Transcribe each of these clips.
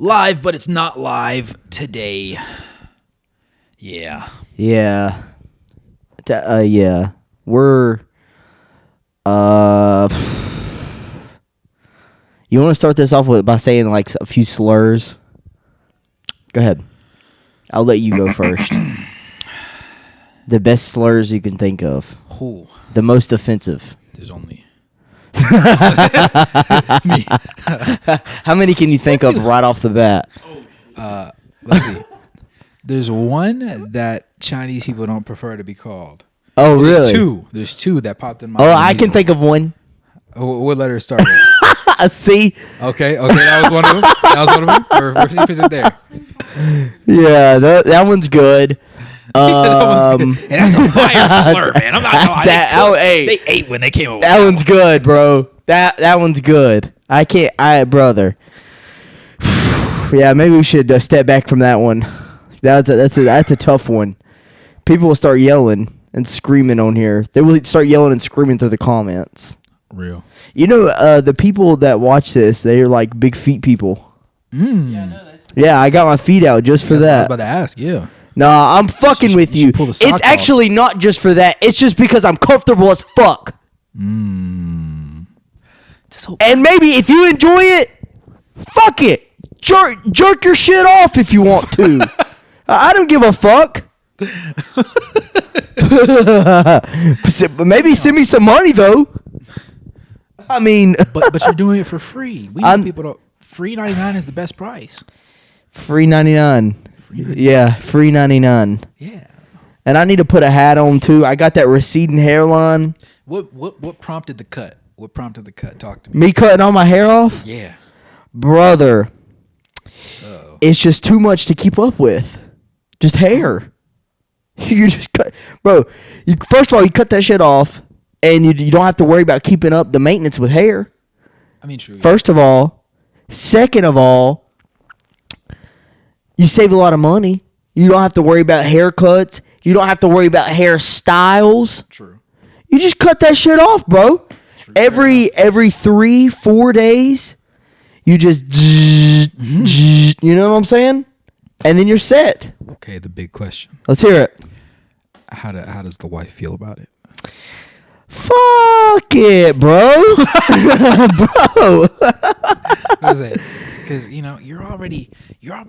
live, but it's not live today. Yeah. Yeah. Yeah. We're you want to start this off by saying like a few slurs? Go ahead. I'll let you go first. The best slurs you can think of. Ooh. The most offensive. There's only me. How many can you think of right off the bat? Let's see. There's one that Chinese people don't prefer to be called. Oh, really? There's two that popped in my mind. head. Oh, I can think of one. What letter start with? C. Okay, that was one of them. Or is it there? Yeah, that one's good. That one's good. And that's a fire slur, man. I'm not. They ate when they came over. That one's good, bro. That one's good. Brother. Yeah, maybe we should step back from that one. That's a tough one. People will start yelling and screaming on here. They will start yelling and screaming through the comments. Real. You know, the people that watch this, they're like big feet people. Yeah, I got my feet out just for that. I was about to ask, yeah. Nah, I'm fucking with you. It's actually not just for that. It's just because I'm comfortable as fuck. And maybe if you enjoy it, fuck it. Jerk your shit off if you want to. I don't give a fuck. Maybe send me some money though. I mean, but you're doing it for free. We need people to. Free 99 is the best price. Free 99. Yeah, free 99. Yeah. And I need to put a hat on too. I got that receding hairline. What prompted the cut? What prompted the cut? Talk to me. Me cutting all my hair off? Yeah. Brother. Uh-oh. It's just too much to keep up with. Just hair. You just cut. Bro, first of all, you cut that shit off and you don't have to worry about keeping up the maintenance with hair. I mean, true. First of all. Second of all, you save a lot of money. You don't have to worry about haircuts. You don't have to worry about hairstyles. True. You just cut that shit off, bro. True. Every 3-4 days, you just, you know what I'm saying? And then you're set. Okay, the big question. Let's hear it. How does the wife feel about it? Fuck it, bro. Bro. What is it? Because you're already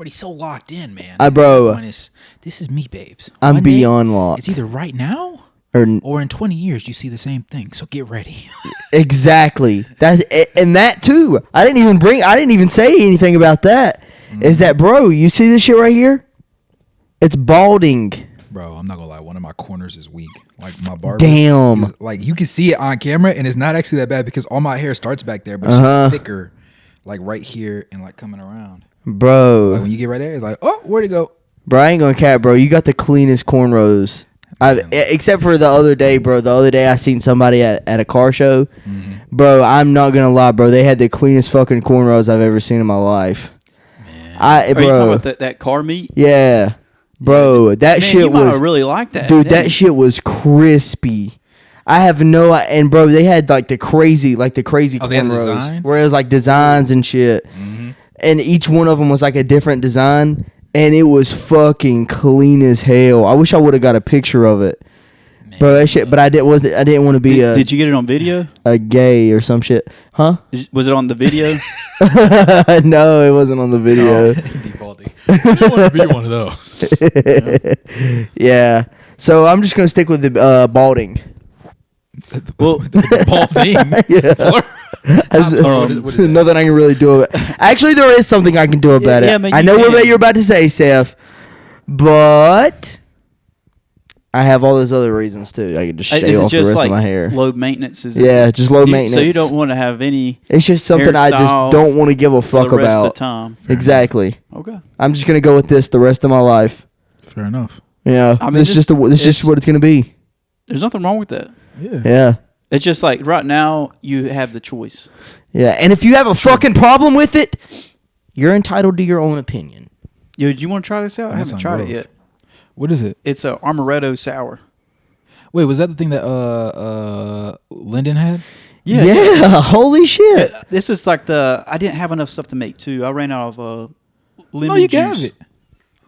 so locked in, man. Bro, this is me, babes. I'm One beyond day, locked. It's either right now or in 20 years you see the same thing. So get ready. Exactly. That too. I didn't even say anything about that. Mm-hmm. Is that, bro? You see this shit right here? It's balding. Bro, I'm not gonna lie. One of my corners is weak. Like my barber. Damn. Like you can see it on camera, and it's not actually that bad because all my hair starts back there, but it's just thicker, like right here and like coming around. Bro, like when you get right there, it's like, oh, where'd it go? Bro, I ain't gonna cap, bro. You got the cleanest cornrows. Except for the other day, bro. The other day I seen somebody at a car show. Mm-hmm. Bro, I'm not gonna lie, bro. They had the cleanest fucking cornrows I've ever seen in my life. Man. Are you talking about that car meet? Yeah. Bro, that shit was really like that. Dude, that shit was crispy. I have and bro, they had like the crazy cornrows where it was like designs and shit. Mm-hmm. And each one of them was like a different design and it was fucking clean as hell. I wish I would have got a picture of it. Man, bro, that shit, but I didn't want to be Did you get it on video? A gay or some shit. Huh? Was it on the video? No, it wasn't on the video. Defaulting. I don't want to be one of those. Yeah. So I'm just gonna stick with the balding. Well, the balding. Yeah. Nothing I can really do about it. Actually, there is something I can do about it. Yeah, man, I know what you're about to say, Seth, but I have all those other reasons too. I can just shave off the rest of my hair. Low maintenance, just low maintenance. So you don't want to have any. It's just something I just don't want to give a fuck for the rest about. Of the time. Exactly. Okay. I'm just gonna go with this the rest of my life. Fair enough. Yeah. I mean, this is just what it's gonna be. There's nothing wrong with that. Yeah. It's just like right now you have the choice. Yeah, and if you have a fucking problem with it, you're entitled to your own opinion. Yo, do you want to try this out? I haven't tried it yet. What is it? It's a amaretto sour. Wait, was that the thing that Lyndon had? Yeah. Holy shit. This is like I didn't have enough stuff to make two. I ran out of lemon you juice. can have it.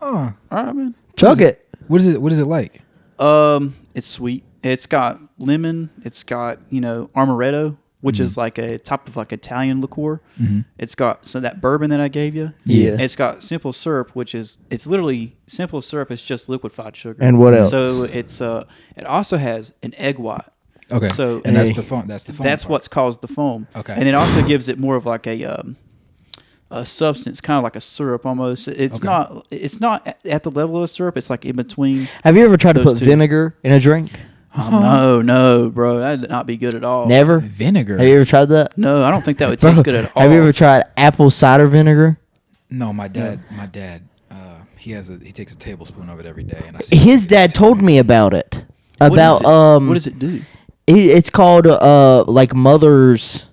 Oh, All right, man. Chug it. what is it? What is it like? It's sweet. It's got lemon. It's got amaretto, which is like a type of like Italian liqueur. Mm-hmm. It's got that bourbon that I gave you. Yeah. It's got simple syrup, it's literally simple syrup. It's just liquefied sugar. And what else? So it also has an egg white. Okay. So and that's the foam. That's the foam. That's part. what's caused the foam. Okay. And it also gives it more of like a substance, kind of like a syrup almost. It's not at the level of a syrup. It's like in between. Have you ever tried to those put two. vinegar in a drink? No, bro. That'd not be good at all. Never. vinegar. Have you ever tried that? No, I don't think that would Bro, taste good at all. Have you ever tried apple cider vinegar? No, my dad. He takes a tablespoon of it every day, and I see His dad told me about it. About what does it do? It's called like mother's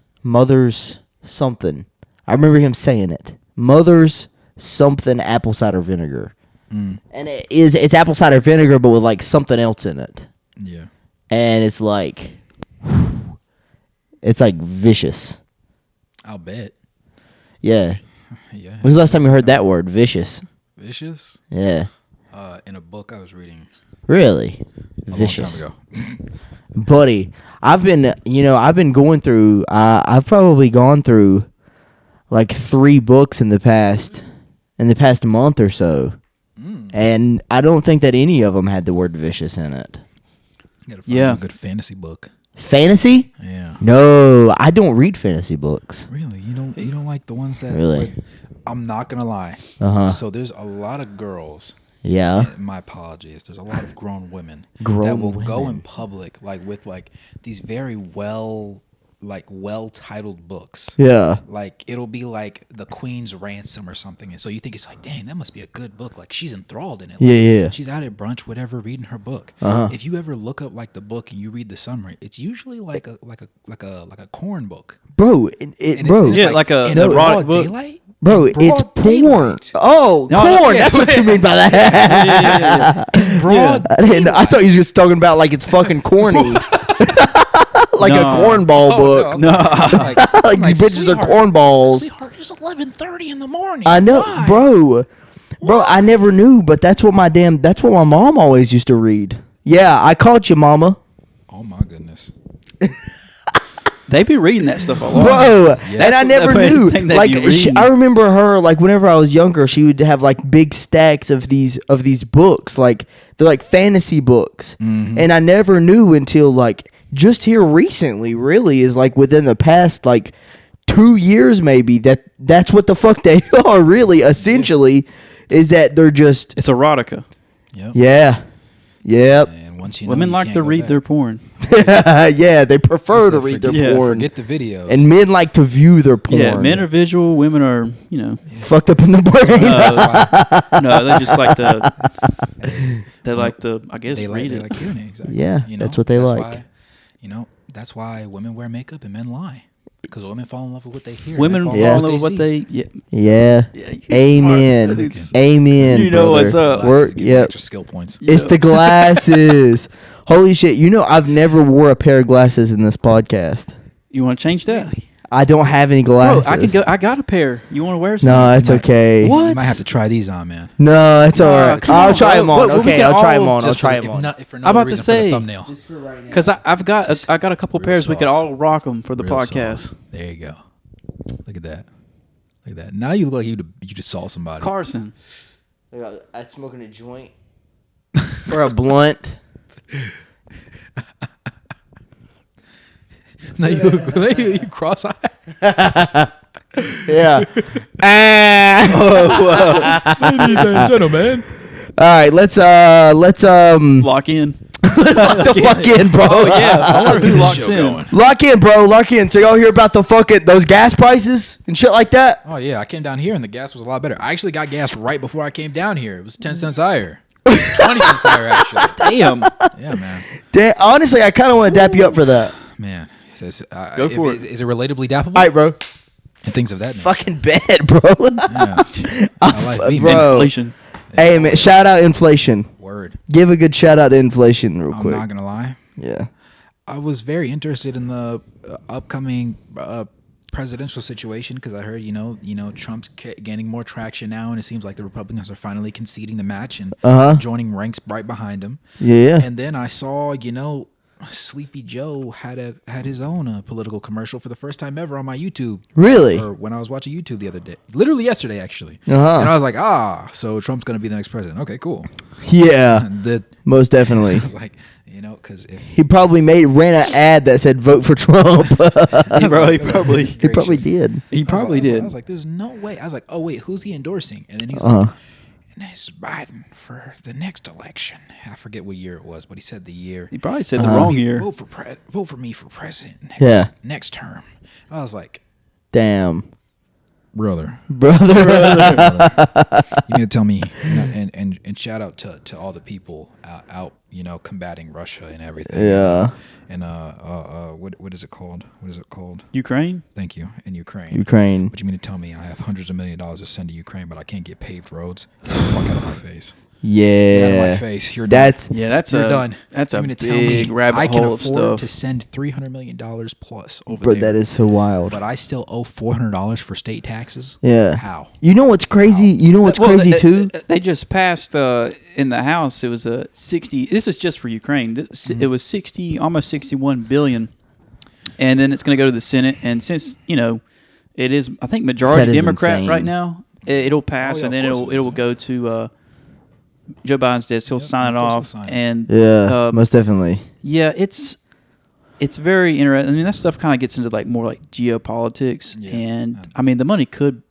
something. I remember him saying it. Mother's something apple cider vinegar. And it's apple cider vinegar but with like something else in it. Yeah. And it's like vicious. I'll bet. Yeah. Yeah. When's the last time you heard that word? Vicious. Vicious? Yeah. In a book I was reading Really? a Vicious. long time ago. Buddy, I've been going through I've probably gone through like 3 books in the past month or so. And I don't think that any of them had the word vicious in it. You gotta find a good fantasy book. Fantasy? Yeah. No, I don't read fantasy books. Really? You don't like the ones that Really? I'm not gonna lie. Uh-huh. So there's a lot of girls. Yeah. My apologies. There's a lot of grown women that Grown will go in women. public with these very well-titled books. Yeah. Like it'll be like The Queen's Ransom or something, and so you think it's like, dang, that must be a good book. Like she's enthralled in it. Like, Yeah. She's out at brunch, whatever, reading her book. Uh-huh. If you ever look up like the book and you read the summary, it's usually like a corn book. Bro, And bro. Yeah, like a in erotic broad book. daylight. Bro, In it's broad porn. daylight. Oh, No, corn. yeah, That's what you mean by that. Broad. I thought you was just talking about like it's fucking corny. Like a No. cornball book. No. Like These bitches are cornballs. Sweetheart, it's 11:30 in the morning. I know, Why? bro. I never knew, but that's what my mom always used to read. Yeah, I caught you, mama. Oh my goodness. They be reading that stuff a lot. Bro, Yeah. and I never That's knew. the thing that Like, you read. I remember her. Like, whenever I was younger, she would have like big stacks of these books. Like, they're like fantasy books, and I never knew until like just here recently. Really, is like within the past like 2 years, maybe that's what the fuck they are. Really, essentially, is that they're just It's erotica. Yep. yep. And once you know, Women you like can't to go read back. their porn. Yeah, they prefer to So read their forget- porn, Forget the videos. and men like to view their porn. Yeah, men are visual. Women are, fucked up in the brain. That's why no, they just like to. They like to, I guess, they read like it. hearing it. Exactly. Yeah, that's what they that's like. Why, that's why women wear makeup and men lie. Because women fall in love with what they hear. Women men fall fall in in love with what see. they. Yeah. Yeah. Yeah, you're Amen. smart. It's- Amen. You know brother. what's up. Glasses Work. give you Yep. extra skill points. It's the glasses. Holy shit! I've never wore a pair of glasses in this podcast. You want to change that? I don't have any Bro, glasses. I got a pair. You want to wear some? No, it's okay. What? You might have to try these on, man. No, it's Nah, all right. come I'll on, try bro. them on. What, we Okay, can I'll try them all on. I'll Just try for, them if on. not, if for no I'm about to reason say- for the thumbnail. Because I've got a couple Real pairs. We could sauce. all rock them for the Real podcast. sauce. There you go. Look at that. Look at that. Now you look like you just saw somebody. Carson. I'm smoking a joint or a blunt. Now you look you cross-eyed. Yeah. Ladies and gentlemen. All right, let's Lock in. lock the fuck in, bro. Oh yeah. I wonder who This locks show in. going. Lock in, bro. Lock in. So y'all hear about the fucking those gas prices and shit like that? Oh yeah, I came down here and the gas was a lot better. I actually got gas right before I came down here. It was 10 cents higher. 20 cents higher actually. Damn. Yeah, man. Honestly, I kind of want to dap you up for that. Man. Go for it. Is it relatably dappable? All right, bro. And things of that nature. Fucking bad, bro. Yeah. I like me, man. Bro. Inflation. Hey, man, shout out inflation. Word. Give a good shout out to inflation real I'm quick. not gonna lie. Yeah. I was very interested in the upcoming presidential situation because I heard Trump's gaining more traction now, and it seems like the Republicans are finally conceding the match and joining ranks right behind him. Yeah. And then I saw Sleepy Joe had his own political commercial for the first time ever on my YouTube. Really? Or when I was watching YouTube the other day, literally yesterday actually. And I was like, so Trump's gonna be the next president. Okay, cool. Yeah, most definitely. I was like, because if he probably ran an ad that said "Vote for Trump." He probably did. He probably did. I was like, there's no way. I was like, oh wait, who's he endorsing? And then he's like, and it's Biden for the next election. I forget what year it was, but he said the year. He probably said the wrong year. Vote for me for president next term. I was like, damn. Brother. You mean to tell me? And shout out to all the people out combating Russia and everything. Yeah. And what is it called? Ukraine. Thank you. In Ukraine. But you mean to tell me I have hundreds of $millions to send to Ukraine, but I can't get paved roads? Get the fuck out of my face. Yeah. Get out of my face. You're done. You're done. That's a big rabbit hole of stuff. I can afford to send $300 million plus over there. But that is so wild. But I still owe $400 for state taxes. Yeah. How? You know what's crazy? Too? They just passed in the House. It was a 60. This is just for Ukraine. It was almost 61 billion, and then it's going to go to the Senate. And since it is, I think majority Democrat insane. Right now, it'll pass, and then it'll go to Joe Biden's desk. He'll sign it off, and most definitely. Yeah, it's very interesting. I mean, that stuff kind of gets into more like geopolitics, and I mean, the money could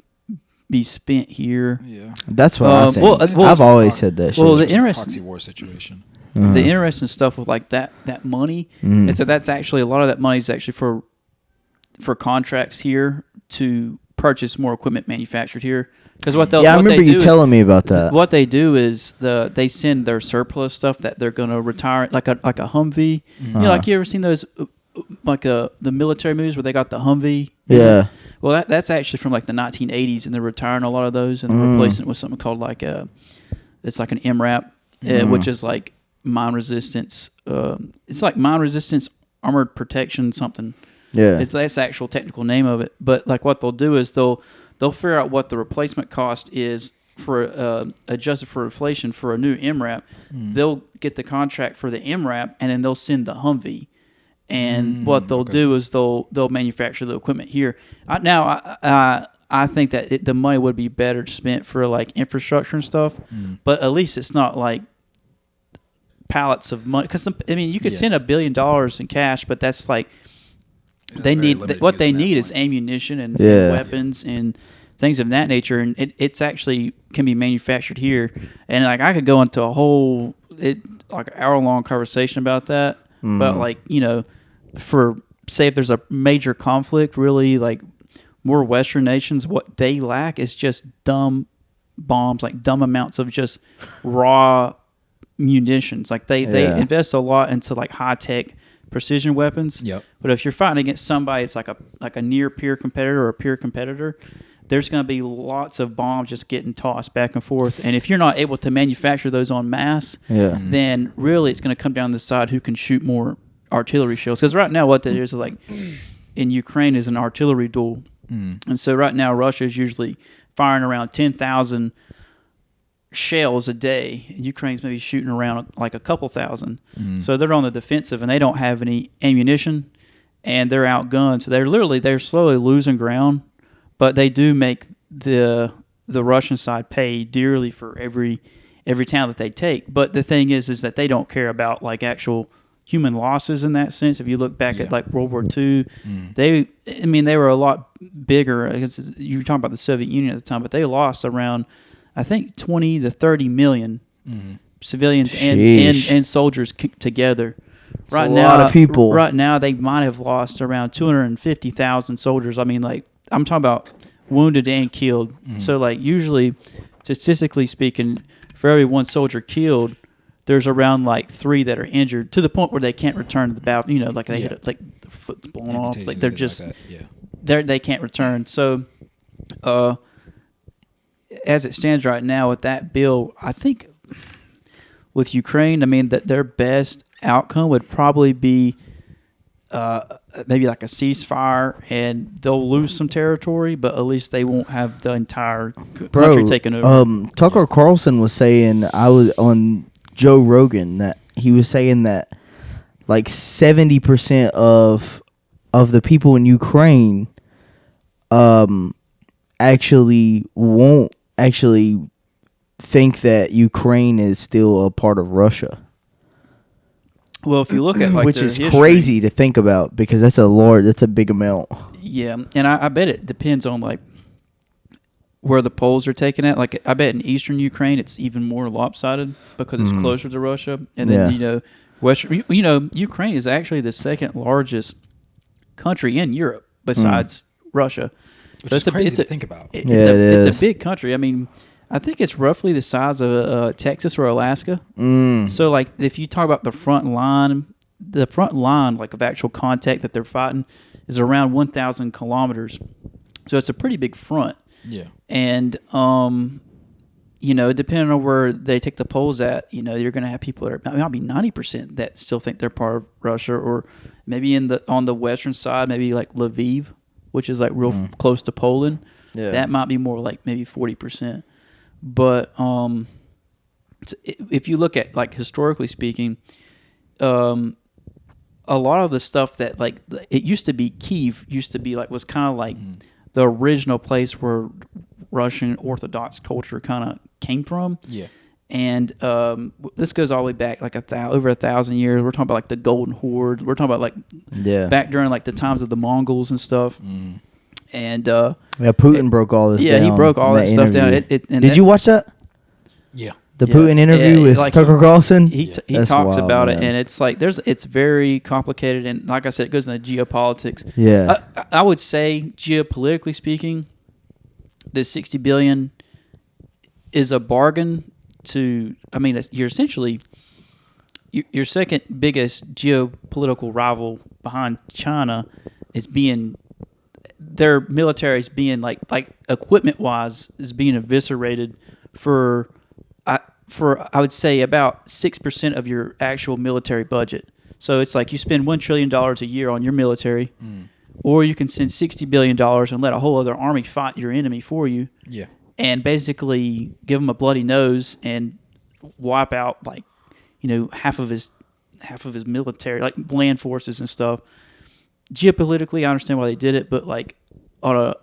be spent here. Yeah, that's what I think. I've always said that. Well, the interesting war situation. The interesting stuff with that money is that's actually a lot of that money is actually for contracts here to purchase more equipment manufactured here. Because I remember you telling me about that. What they do is they send their surplus stuff that they're going to retire, like a Humvee. Like you ever seen those the military movies where they got the Humvee? Yeah. Well, that's actually from the 1980s, and they're retiring a lot of those and replacing it with something called it's like an MRAP, which is like mine resistance. It's like mine resistance armored protection something. Yeah. That's the actual technical name of it. But what they'll do is they'll figure out what the replacement cost is for adjusted for inflation for a new MRAP. They'll get the contract for the MRAP, and then they'll send the Humvee. And what they'll do is they'll manufacture the equipment here. I think that the money would be better spent for infrastructure and stuff, but at least it's not like pallets of money. Because you could send $1 billion in cash, but that's they need what they need is ammunition and weapons and things of that nature, and it's actually can be manufactured here. And I could go into a whole hour-long conversation about that, but for say if there's a major conflict, really more Western nations, what they lack is just dumb bombs, dumb amounts of just raw munitions. They invest a lot into high tech precision weapons. Yep. But if you're fighting against somebody, it's like a near peer competitor or a peer competitor, there's going to be lots of bombs just getting tossed back and forth. And if you're not able to manufacture those en masse, then really it's going to come down to the side who can shoot more artillery shells. Because right now what that is in Ukraine is an artillery duel. And so right now Russia is usually firing around 10,000 shells a day. Ukraine's maybe shooting around a couple thousand. So they're on the defensive and they don't have any ammunition and they're outgunned. So they're slowly losing ground, but they do make the Russian side pay dearly for every town that they take. But the thing is that they don't care about actual human losses in that sense. If you look back at World War II, they were a lot bigger. I guess you were talking about the Soviet Union at the time, but they lost around, I think, 20 to 30 million civilians and soldiers together. Right now, a lot of people. Right now, they might have lost around 250,000 soldiers. I'm talking about wounded and killed. So, usually, statistically speaking, for every one soldier killed, there's around 3 that are injured to the point where they can't return to the battle. They hit the foot's blown off. They're just they can't return. So, as it stands right now with that bill, I think with Ukraine, that their best outcome would probably be maybe like a ceasefire, and they'll lose some territory, but at least they won't have the entire country taken over. Tucker Carlson was saying, I was on Joe Rogan, that he was saying that like 70% of the people in Ukraine actually won't actually think that Ukraine is still a part of Russia. Well, if you look at like which is history, crazy to think about, because that's a big amount. Yeah, and I bet it depends on like where the polls are taken at. Like I bet in eastern Ukraine it's even more lopsided because it's closer to Russia, and then western. Ukraine is actually the second largest country in Europe besides Russia. Which is crazy to think about. It's a big country. I mean, I think it's roughly the size of Texas or Alaska. So, like, if you talk about the front line, like of actual contact that they're fighting is around 1,000 kilometers. So it's a pretty big front. Yeah. And depending on where they take the polls at, you're going to have people that might be 90% that still think they're part of Russia, or maybe on the western side, maybe like Lviv, which is like real close to Poland. Yeah. That might be more like maybe 40%. But if you look at like historically speaking, a lot of the stuff that like it used to be Kiev was kind of like the original place where Russian Orthodox culture kind of came from. Yeah. And this goes all the way back like over 1,000 years. We're talking about like the Golden Horde. We're talking about like back during like the times of the Mongols and stuff. And Putin broke all this down. Yeah, he broke all that stuff down. Did you watch that? Yeah. The Putin interview with like Tucker Carlson? He talks about it, and it's like it's very complicated, and like I said, it goes into geopolitics. Yeah. I would say, geopolitically speaking, the $60 billion is a bargain to, I mean, you're essentially your second biggest geopolitical rival behind China is being, their military is being like equipment wise is being eviscerated for I would say about 6% of your actual military budget. So it's like you spend $1 trillion a year on your military, or you can send $60 billion and let a whole other army fight your enemy for you. Yeah. And basically give him a bloody nose and wipe out like, half of his military, like land forces and stuff. Geopolitically, I understand why they did it, but like on a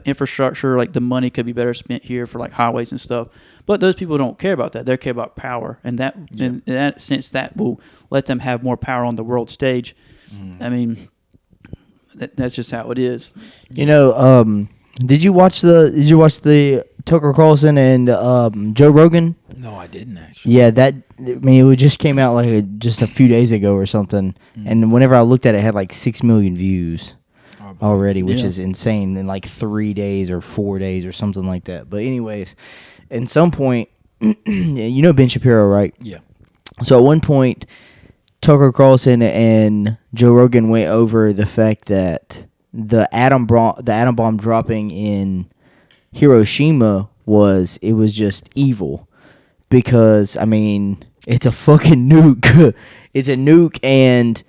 infrastructure, like the money could be better spent here for like highways and stuff. But those people don't care about that. They care about power, and that in that sense that will let them have more power on the world stage. I mean, that's just how it is. Did you watch the Tucker Carlson and Joe Rogan? No, I didn't actually. Yeah, it just came out like just a few days ago or something. And whenever I looked at it, it had like 6 million views already, which is insane in like 3 days or 4 days or something like that. But anyways, at some point, Ben Shapiro, right? Yeah. So at one point, Tucker Carlson and Joe Rogan went over the fact that the atom bomb dropping in Hiroshima was just evil, because I mean it's a fucking nuke. It's a nuke, and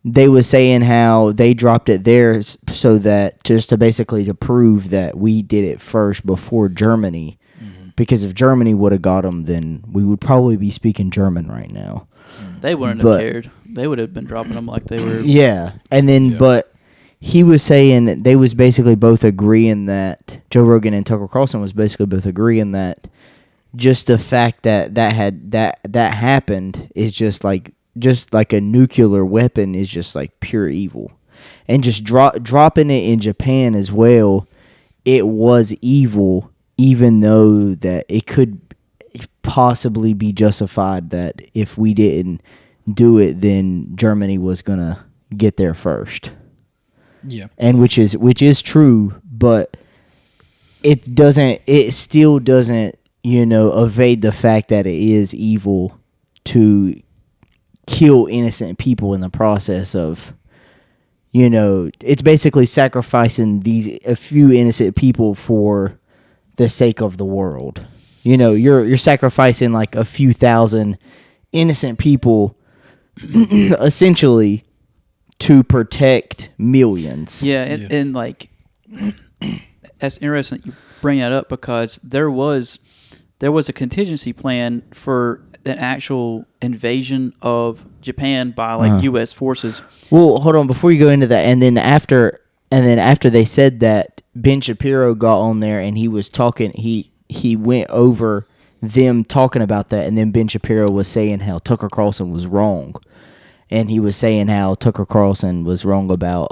they was saying how they dropped it there so that just to prove that we did it first before Germany. Because if Germany would have got them, then we would probably be speaking German right now. They wouldn't have cared. They would have been dropping them like they were. Yeah, and then but he was saying that they was basically both agreeing that Joe Rogan and Tucker Carlson was basically both agreeing that just the fact that happened is just like a nuclear weapon is just like pure evil, and just dropping it in Japan as well, it was evil. Even though that it could possibly be justified that if we didn't do it, then Germany was gonna get there first. Yeah, and which is true, but it still doesn't evade the fact that it is evil to kill innocent people in the process of. It's basically sacrificing a few innocent people for the sake of the world. You're sacrificing like a few thousand innocent people essentially to protect millions. Yeah, and like that's interesting that you bring that up because there was a contingency plan for an actual invasion of Japan by like U.S. forces. Well, hold on before you go into that, and then after they said that, Ben Shapiro got on there and he was talking. He went over them talking about that, and then Ben Shapiro was saying how Tucker Carlson was wrong, and he was saying how Tucker Carlson was wrong about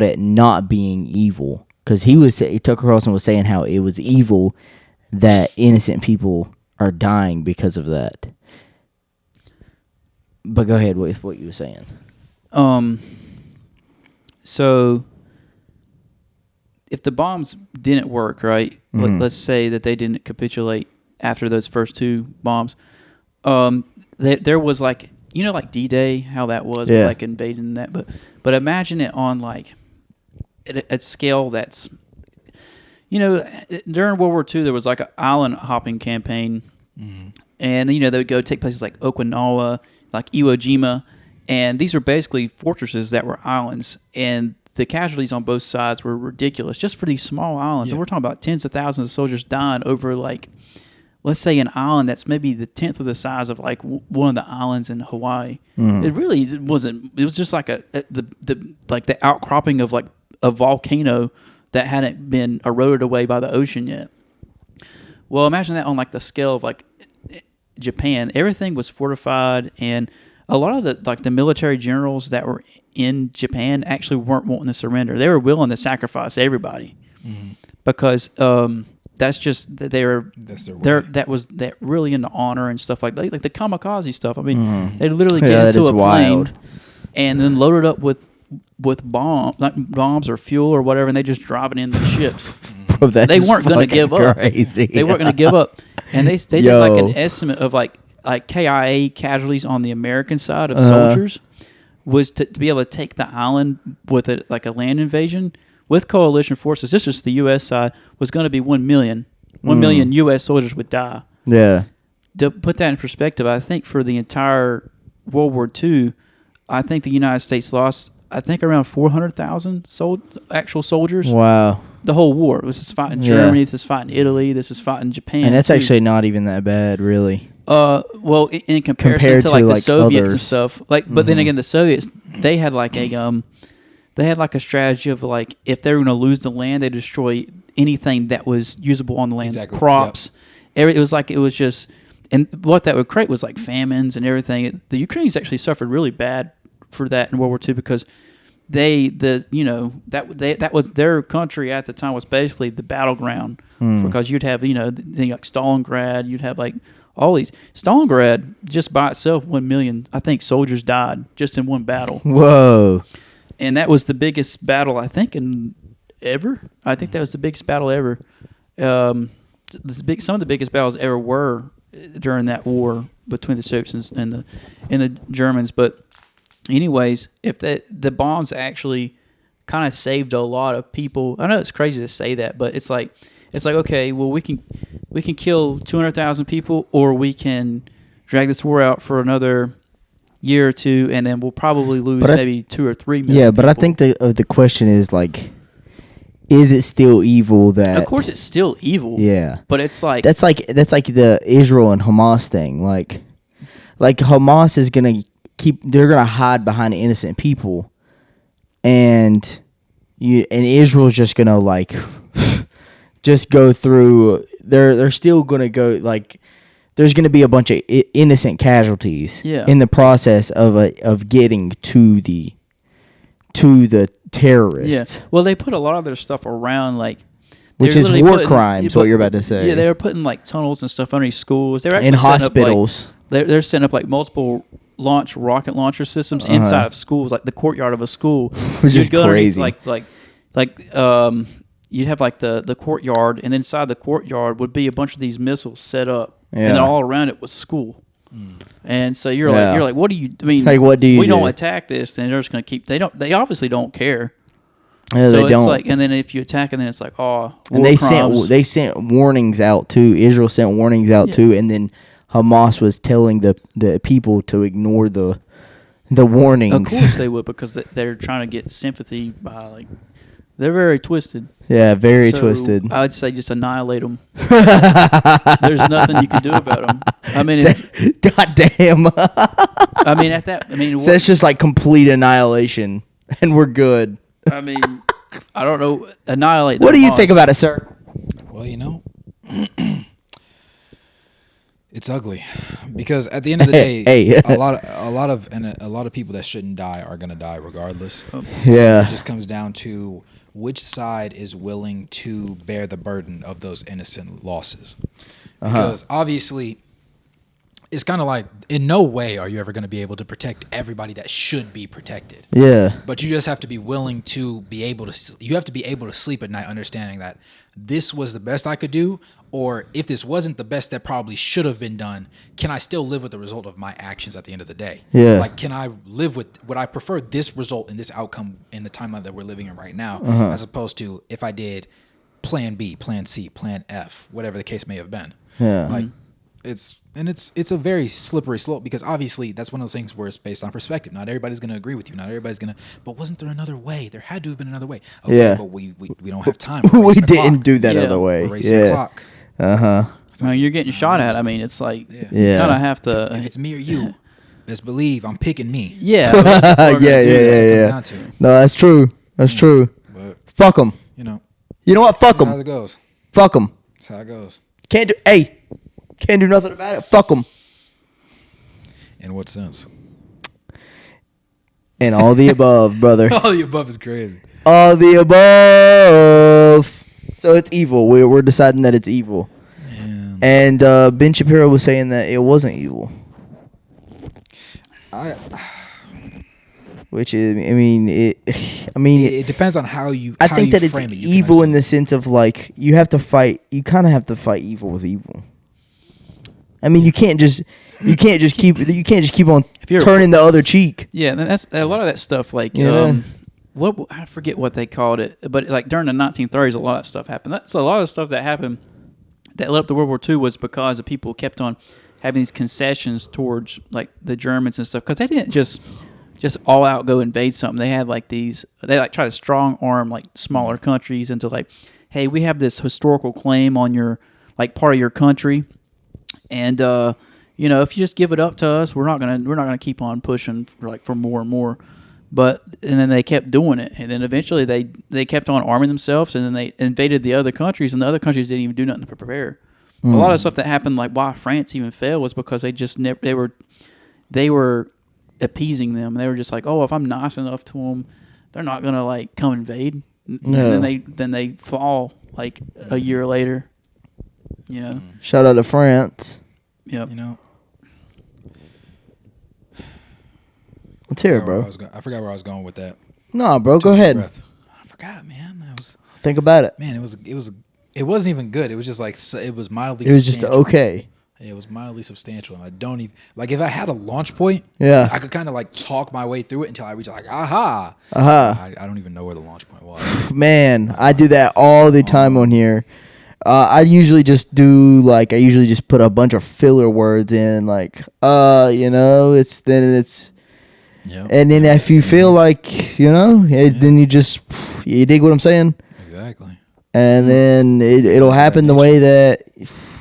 it not being evil, because Tucker Carlson was saying how it was evil that innocent people are dying because of that. But go ahead with what you were saying. So if the bombs didn't work, right? Let's say that they didn't capitulate after those first two bombs. There was like, you know, like D-Day, how that was, like invading that. But imagine it on like a scale that's, you know, during World War II, there was like an island hopping campaign. And, you know, they would go take places like Okinawa, like Iwo Jima. And these are basically fortresses that were islands. And the casualties on both sides were ridiculous just for these small islands. And we're talking about tens of thousands of soldiers dying over, like, let's say an island that's maybe the 10th of the size of, like, one of the islands in Hawaii. It really wasn't. It was just like the outcropping of, like, a volcano that hadn't been eroded away by the ocean yet. Well, imagine that on, like, the scale of, like, Japan. Everything was fortified, and a lot of the military generals that were in Japan actually weren't wanting to surrender. They were willing to sacrifice everybody because that's just that was really into honor and stuff like the kamikaze stuff. I mean, they literally get into a plane and then load it up with bombs, not bombs or fuel or whatever, and they just drop it in the ships. Bro, they weren't going to give up. They weren't going to give up, and they did like an estimate of like KIA casualties on the American side of soldiers was to be able to take the island with like a land invasion with coalition forces. This is the U.S. side was going to be 1 million. 1 million U.S. soldiers would die. Yeah. To put that in perspective, I think for the entire World War II, I think the United States lost, I think, around 400,000 actual soldiers. Wow. The whole war. This is fighting Germany. This is fighting Italy. This is fighting Japan. And that's actually not even that bad, really. Well, in comparison to like the Soviets others and stuff, like, but then again, the Soviets they had like a strategy of like if they were going to lose the land, they destroy anything that was usable on the land, crops. Yep. It was just, and what that would create was like famines and everything. The Ukrainians actually suffered really bad for that in World War II because that was their country at the time was basically the battleground because you'd have like Stalingrad, you'd have like all these. Stalingrad just by itself, 1 million, I think, soldiers died just in one battle. Whoa! And that was the biggest battle I think ever. I think that was the biggest battle ever. Some of the biggest battles ever were during that war between the Soviets and the Germans. But anyways, if the bombs actually kind of saved a lot of people. I know it's crazy to say that, but it's like okay, well we can kill 200,000 people, or we can drag this war out for another year or two, and then we'll probably lose maybe 2 or 3 million. Yeah, but people. I think the question is like, is it still evil that? Of course, it's still evil. Yeah, but it's like that's like the Israel and Hamas thing. Like Hamas is gonna they're gonna hide behind innocent people, and Israel's just gonna like just go through. They're still gonna go like. There's gonna be a bunch of innocent casualties in the process of getting to the terrorists. Yeah. Well, they put a lot of their stuff around like. Which is war crimes, what you're about to say. Yeah, they were putting like tunnels and stuff underneath schools. They were actually in hospitals. They're setting up like multiple rocket launcher systems inside of schools, like the courtyard of a school. Which is crazy. You'd have like the courtyard, and inside the courtyard would be a bunch of these missiles set up, and then all around it was school. And so you're like, what do you? I mean, like, what do you? We don't attack this, then they're just going to keep. They obviously don't care. Yeah, so they it's don't. like, and then if you attack, and then it's like, and they sent warnings out too. Israel sent warnings out too, and then Hamas was telling the people to ignore the The warnings. Of course they would, because they're trying to get sympathy by, like, they're very twisted. Yeah, very twisted. I would say just annihilate them. There's nothing you can do about them. I mean, God damn. I mean, at that, I mean, so it's just like complete annihilation, and we're good. I mean, I don't know. Annihilate. What do you think about it, sir? Well, it's ugly, because at the end of the day, a lot of people that shouldn't die are gonna die regardless. Yeah, it just comes down to which side is willing to bear the burden of those innocent losses. Because obviously, it's kind of like, in no way are you ever going to be able to protect everybody that should be protected. Yeah. But you just have to be willing to be able to, you have to be able to sleep at night understanding that this was the best I could do, or if this wasn't the best that probably should have been done, can I still live with the result of my actions at the end of the day? Yeah. Like, can I live with, would I prefer this result and this outcome in the timeline that we're living in right now, as opposed to if I did plan B, plan C, plan F, whatever the case may have been. Yeah. Like, it's a very slippery slope, because obviously that's one of those things where it's based on perspective. Not everybody's going to agree with you. Not everybody's going to, but wasn't there another way? There had to have been another way. Okay, yeah. But we don't have time. We didn't do that other way. We're racing the clock. Uh-huh. I mean, you're getting shot at. I mean, it's like, you kind of have to. If it's me or you, best believe I'm picking me. Yeah. Yeah. No, that's true. That's true. But, fuck them. You know what? Fuck them. That's how it goes. Fuck them. That's how it goes. Can't do nothing about it. Fuck them. In what sense? And all the above, brother. All the above is crazy. All the above. So it's evil. We're deciding that it's evil. Man. And Ben Shapiro was saying that it wasn't evil. Which is, it depends on how you. I think that it's evil in the sense of, like, you have to fight. You kind of have to fight evil with evil. I mean, you can't just keep on turning the other cheek. Yeah, and that's a lot of that stuff. Like, what, I forget what they called it, but like during the 1930s, a lot of stuff happened. That's a lot of stuff that happened that led up to World War II was because the people kept on having these concessions towards, like, the Germans and stuff, because they didn't just all out go invade something. They had like these. They like try to strong arm like smaller countries into, like, hey, we have this historical claim on your, like, part of your country. And if you just give it up to us, we're not gonna keep on pushing for more and more. And then they kept doing it, and then eventually they kept on arming themselves, and then they invaded the other countries, and the other countries didn't even do nothing to prepare. A lot of stuff that happened, like why France even fell, was because they were appeasing them. They were just like, oh, if I'm nice enough to them, they're not gonna, like, come invade. Yeah. And then they fall like a year later. Shout out to France. Yep. Let's hear it, bro. I forgot where I was going with that. No, bro, go ahead. I forgot, man. Think about it. Man, it wasn't even good. It was just like, it was mildly. It was just okay. It was mildly substantial, and I don't even, like, if I had a launch point, I could kind of, like, talk my way through it until I reach, like, aha. I don't even know where the launch point was. Man, I do that all the time on here. I usually just put a bunch of filler words in, like, it's. Yep. And then if you feel like, then you dig what I'm saying? Exactly. And then it'll happen the way that,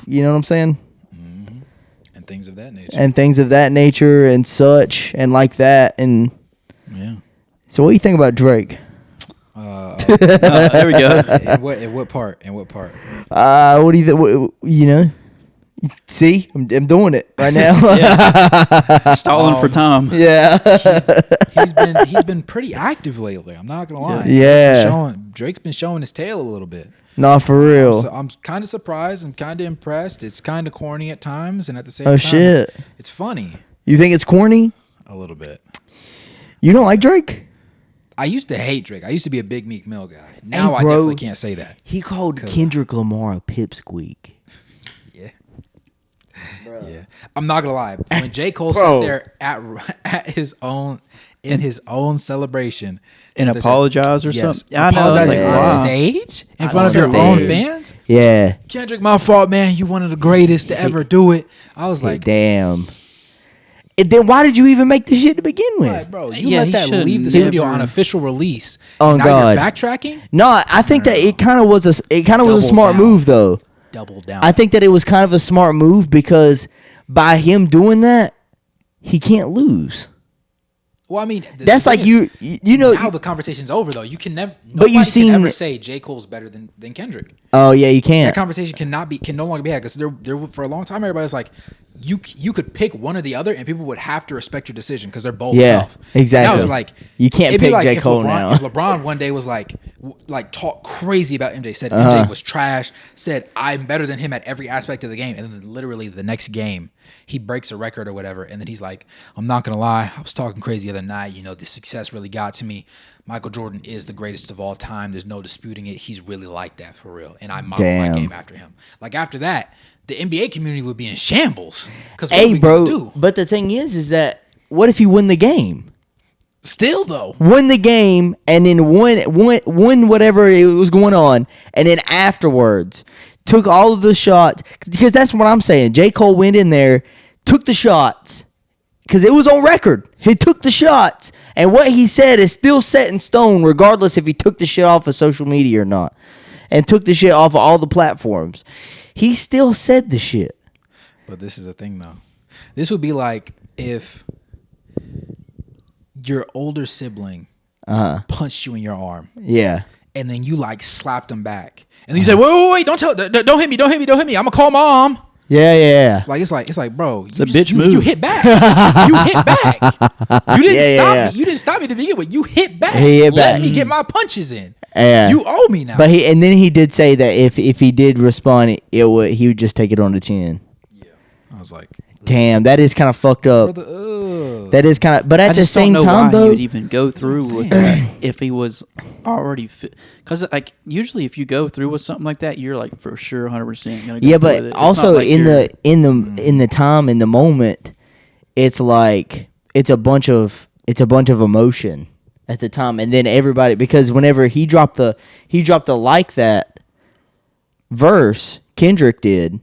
you know what I'm saying? Mm-hmm. And things of that nature. And such, and like that. And yeah. So what do you think about Drake? There we go. In what part? What do you think? See, I'm doing it right now. Stalling for time. Yeah. He's been pretty active lately. I'm not gonna lie. Yeah. Drake's been showing his tail a little bit. No, for real. I'm kind of surprised. I'm kind of impressed. It's kind of corny at times, and at the same time, shit, it's funny. You think it's corny? A little bit. You don't like Drake? I used to hate Drake. I used to be a big Meek Mill guy. Now I definitely can't say that. He called Kendrick Lamar a pipsqueak. Yeah, I'm not gonna lie. When J. Cole sat there at his own celebration and apologized or something, apologizing on stage in front of your own fans. Yeah, Kendrick, my fault, man. You one of the greatest to ever do it. I was like, damn. then why did you even make the shit to begin with? Right, bro. You let that leave this video on official release. Oh now God. You're backtracking? No, I think that it kind of was a smart move though. Double down. I think that it was kind of a smart move because by him doing that, he can't lose. Well, I mean, that's like you know. Now the conversation's over though. You can never. But you can ever say J. Cole's better than Kendrick. Oh yeah, you can't. That conversation can no longer be had because there for a long time everybody's like, you could pick one or the other and people would have to respect your decision because they're both tough. Exactly. And that was like you can't pick J. Cole now. If LeBron one day was like talk crazy about MJ, said MJ was trash, said I'm better than him at every aspect of the game, and then literally the next game he breaks a record or whatever, and then he's like, I'm not gonna lie, I was talking crazy the other night. You know, the success really got to me. Michael Jordan is the greatest of all time. There's no disputing it. He's really like that for real, and I model my game after him. Like after that, the NBA community would be in shambles. Hey, bro, but the thing is that what if you win the game? Still though, win the game and then win whatever it was going on, and then afterwards took all of the shots because that's what I'm saying. J. Cole went in there, took the shots because it was on record. He took the shots, and what he said is still set in stone, regardless if he took the shit off of social media or not, and took the shit off of all the platforms. He still said the shit. But this is the thing, though. This would be like if your older sibling punched you in your arm. Yeah. And then you like slapped him back. And then you said, wait, don't hit me. I'm gonna call mom. Yeah. Like it's like, bro, it's a bitch move. You hit back. You hit back. You didn't stop me. You didn't stop me to begin with. You hit back. Let me get my punches in. Yeah. You owe me now. But then he did say that if he did respond, he would just take it on the chin. Yeah. I was like, damn, that is kind of fucked up. That is kind of, but at the same time, though, he would even go through with that if he was already fit. Because like usually, if you go through with something like that, you're like for sure 100% gonna go. Yeah, but also like in the time in the moment, it's like it's a bunch of emotion at the time, and then everybody, because whenever he dropped the like that verse, Kendrick did,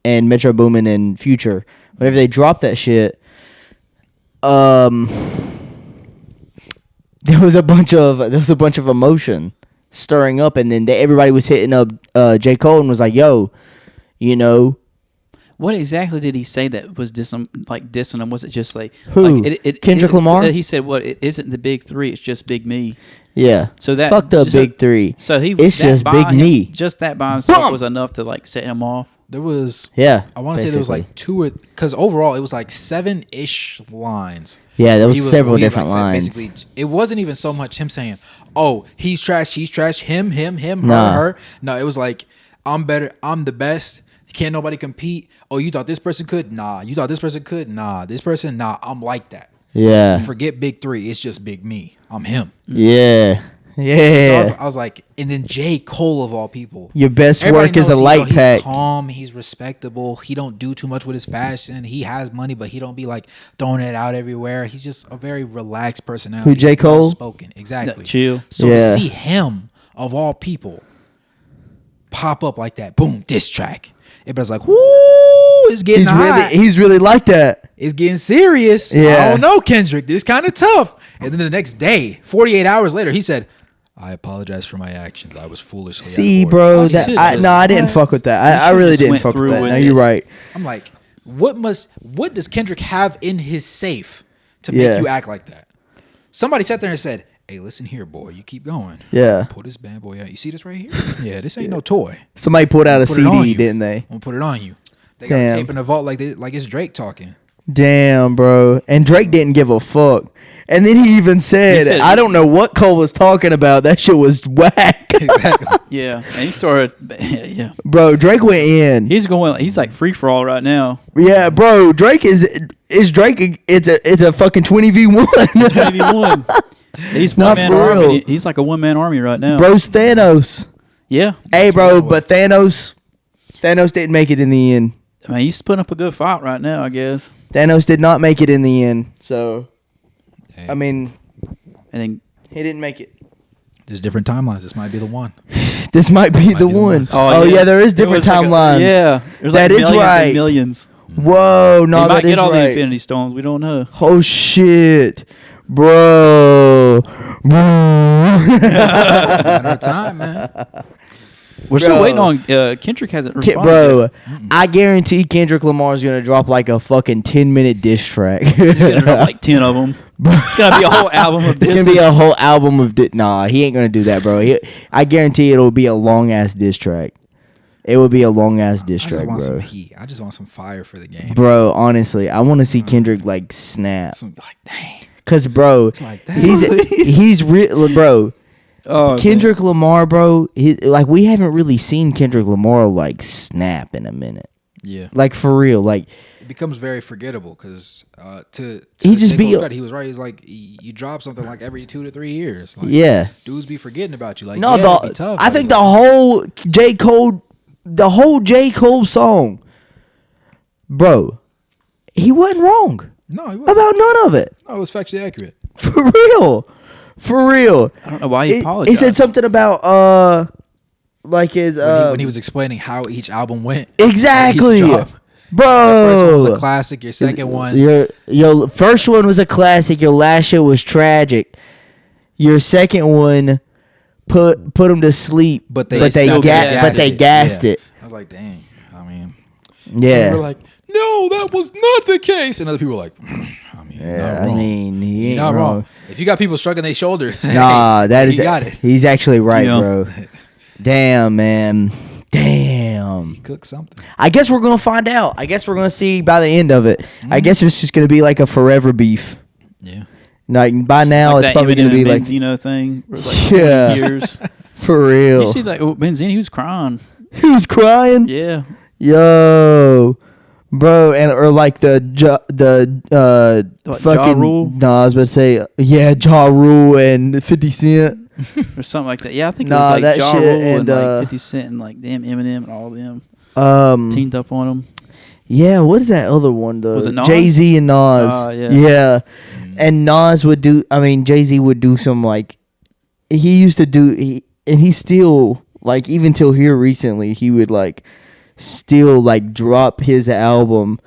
and Metro Boomin and Future, whenever they dropped that shit. There was a bunch of emotion stirring up, and then everybody was hitting up J. Cole and was like, "Yo, you know." What exactly did he say that was dissing him? Was it just like who? Like Kendrick Lamar? He said, "What? It isn't the big three. It's just Big Me." Yeah. So that fuck the big three. So it's just Big Me. Just that by himself was enough to like set him off. There was, I want to say there was like because overall it was like 7-ish lines. Yeah, there was several different lines. Basically, it wasn't even so much him saying, "Oh, he's trash, she's trash, him, her." No, it was like, "I'm better, I'm the best. Can't nobody compete. Oh, you thought this person could? Nah. You thought this person could? Nah. This person? Nah. I'm like that." Yeah. Forget Big Three. It's just Big Me. I'm him. Yeah. Yeah. So I was like, and then J. Cole of all people. Your best work is a light pack. He's calm. He's respectable. He don't do too much with his fashion. He has money, but he don't be like throwing it out everywhere. He's just a very relaxed personality. Who, J. Cole? Spoken. Exactly. Chill. So to see him of all people pop up like that, boom, diss track. Everybody's like, "Whoo, it's getting hot." He's really like that. It's getting serious. Yeah. I don't know, Kendrick. This kind of tough. And then the next day, 48 hours later, he said, "I apologize for my actions. I was foolishly." See, bro, I didn't fuck with that. I really didn't fuck with that. No, you're right. I'm like, what does Kendrick have in his safe to make you act like that? Somebody sat there and said, "Hey, listen here, boy. You keep going. Yeah. Pull this bad boy out. You see this right here? Yeah, this ain't no toy." Somebody pulled out a CD, didn't they? I'm gonna put it on you. They got tape in the vault like it's Drake talking. Damn, bro. And Drake didn't give a fuck. And then he even said, "I don't know what Cole was talking about. That shit was whack." Exactly. Yeah, and he started. Yeah, bro. Drake went in. He's like free for all right now. Yeah, bro. Drake is Drake. It's a fucking 20v1. 20v1. He's one man army. He's like a one man army right now. Bro's Thanos. Yeah. Hey, bro, but Thanos didn't make it in the end. I mean, he's putting up a good fight right now, I guess. Thanos did not make it in the end. So, I mean, I think he didn't make it. There's different timelines. This might be the one. This might be the one. Oh yeah, there is different timelines. There's like millions and millions. Whoa, no, he might that is get all right. the Infinity Stones. We don't know. Oh shit, bro. Matter of time, man. We're still waiting on Kendrick hasn't responded Bro, yet. I guarantee Kendrick Lamar's gonna drop like a fucking 10-minute diss track. He's gonna drop like 10 of them. It's gonna be a whole album of It's disses. gonna be a whole album of nah, he ain't gonna do that, bro. I guarantee it'll be a long ass diss track. It would be a long ass diss track, bro. I just want some heat. I just want some fire for the game, bro. Honestly, I want to see Kendrick like snap. Like, dang. Cause bro, It's like, he's real, bro. Oh, Kendrick Lamar, bro. Like we haven't really seen Kendrick Lamar like snap in a minute. Yeah, like for real, like. It becomes very forgettable because he just be credit, he was right. He's like you drop something like every 2 to 3 years. Like, yeah, dudes be forgetting about you. Like no, it'd be tough. I think the whole J. Cole song, bro, he wasn't wrong. No, he wasn't. About none of it. No, it was factually accurate. For real. I don't know why he apologized. He said something about like his when he was explaining how each album went. Exactly. Bro, your first one was a classic. Your second one, your first one was a classic. Your last shit was tragic. Your second one put them to sleep, but they gassed it. I was like, dang. I mean, yeah. Some were like, no, that was not the case, and other people were like, I mean, yeah, not wrong. I mean, he ain't not wrong. wrong. If you got people shrugging their shoulders, nah, that is. He got it. He's actually right, bro. Damn, man. Damn. He cooked something. I guess we're gonna find out. I guess we're gonna see by the end of it. I guess it's just gonna be like a forever beef. Yeah. Like by now, like it's probably gonna be like Benzino thing. Where like yeah, years. For real. You see, like Benzino, he was crying. He was crying. Yeah. Yo, bro, and or like the fucking Ja Rule? No, I was about to say Ja Rule and 50 Cent. Or something like that. Yeah, I think it Nah, was like that Ja shit Rule and, like 50 Cent and like damn Eminem and all them teamed up on him. Yeah, what is that other one though? Was it Nas? Jay-Z and Nas. Yeah. And Nas would do. I mean, Jay-Z would do some like he used to do. And he still like even till here recently he would like still like drop his album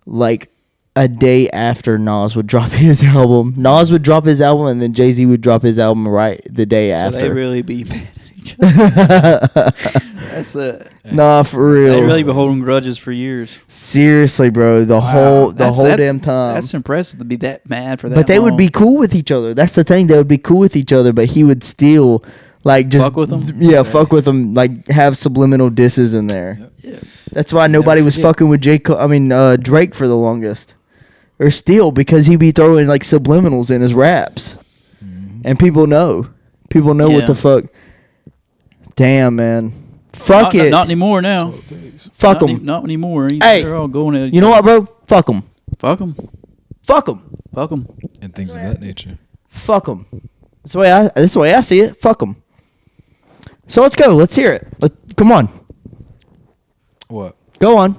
like a day after Nas would drop his album. Nas would drop his album and then Jay-Z would drop his album right the day after. So they really be mad at each other. That's nah, for real. They really be holding grudges for years. Seriously, bro. The whole damn time. That's impressive to be that mad for that. But they would be cool with each other. That's the thing. They would be cool with each other, but he would still like just fuck with them. Yeah, fuck with them. Like have subliminal disses in there. Yeah. That's why nobody was fucking with Drake for the longest. Or still, because he be throwing like subliminals in his raps. Mm-hmm. And people know. People know what the fuck. Damn, man. Fuck it. Not anymore now. Fuck them. Not anymore. Hey, they're all going at you know what, bro? Fuck them. Fuck them. Fuck them. Fuck them. And things of that nature. Fuck them. That's the way I see it. Fuck them. So let's go. Let's hear it. Come on. What? Go on.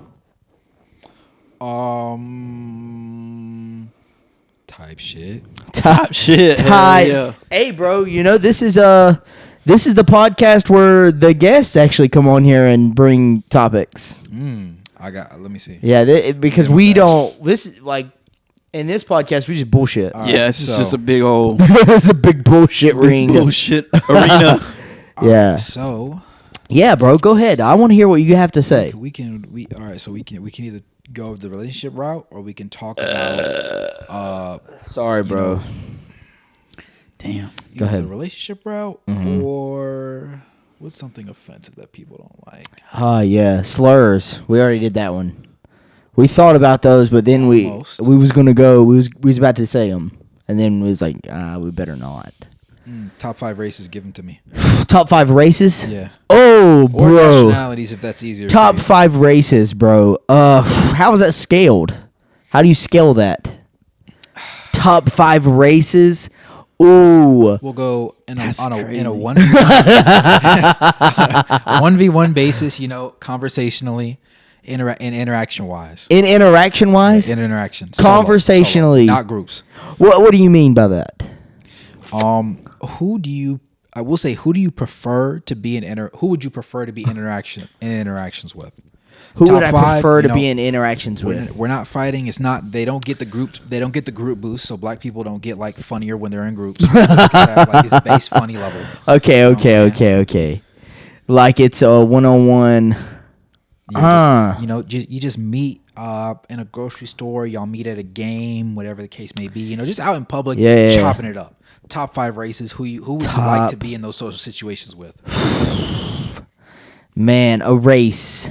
Type shit. Type shit. Yeah. Hey, bro. You know this is the podcast where the guests actually come on here and bring topics. Let me see. Yeah, because we don't. This is like in this podcast we just bullshit. Yeah, it's just a big old. It's a big bullshit ring. Bullshit arena. Yeah. So. Yeah, bro. Go ahead. I want to hear what you have to say. We can either go the relationship route or we can talk about. Sorry, bro. Damn. Go ahead. The relationship route or what's something offensive that people don't like? Yeah, slurs. We already did that one. We thought about those, but then we was gonna go. We was about to say them, and then we was like, we better not. Top 5 races, give them to me. Top 5 races? Yeah. Oh, or bro. nationalities, if that's easier. Top 5 races, bro. How is that scaled? How do you scale that? Top 5 races. Ooh. We'll go in a 1v1 basis, conversationally, interaction wise. In interaction wise? In interaction. Conversationally. Solo, not groups. What do you mean by that? Who do you prefer to be who would you prefer to be in interactions with? Who would I prefer to be in interactions with? We're not fighting. It's not. They don't get the groups. They don't get the group boost. So black people don't get like funnier when they're in groups. Have, like this base funny level. Okay. Like it's a one-on-one. You just meet in a grocery store. Y'all meet at a game, whatever the case may be. Just out in public, chopping it up. Top 5 races. Who would you like to be in those social situations with? Man, a race.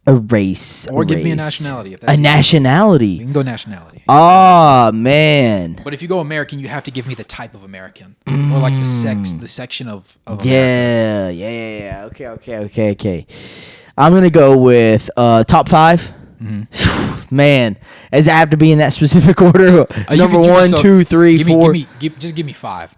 Or give me a nationality. If that's a nationality. We can go nationality. Oh, man. But if you go American, you have to give me the type of American. Or like the section of America. Yeah. Okay. I'm going to go with top 5. Mm-hmm. Man, does it have to be in that specific order? Number 1, 2, 3, 4. Just give me 5.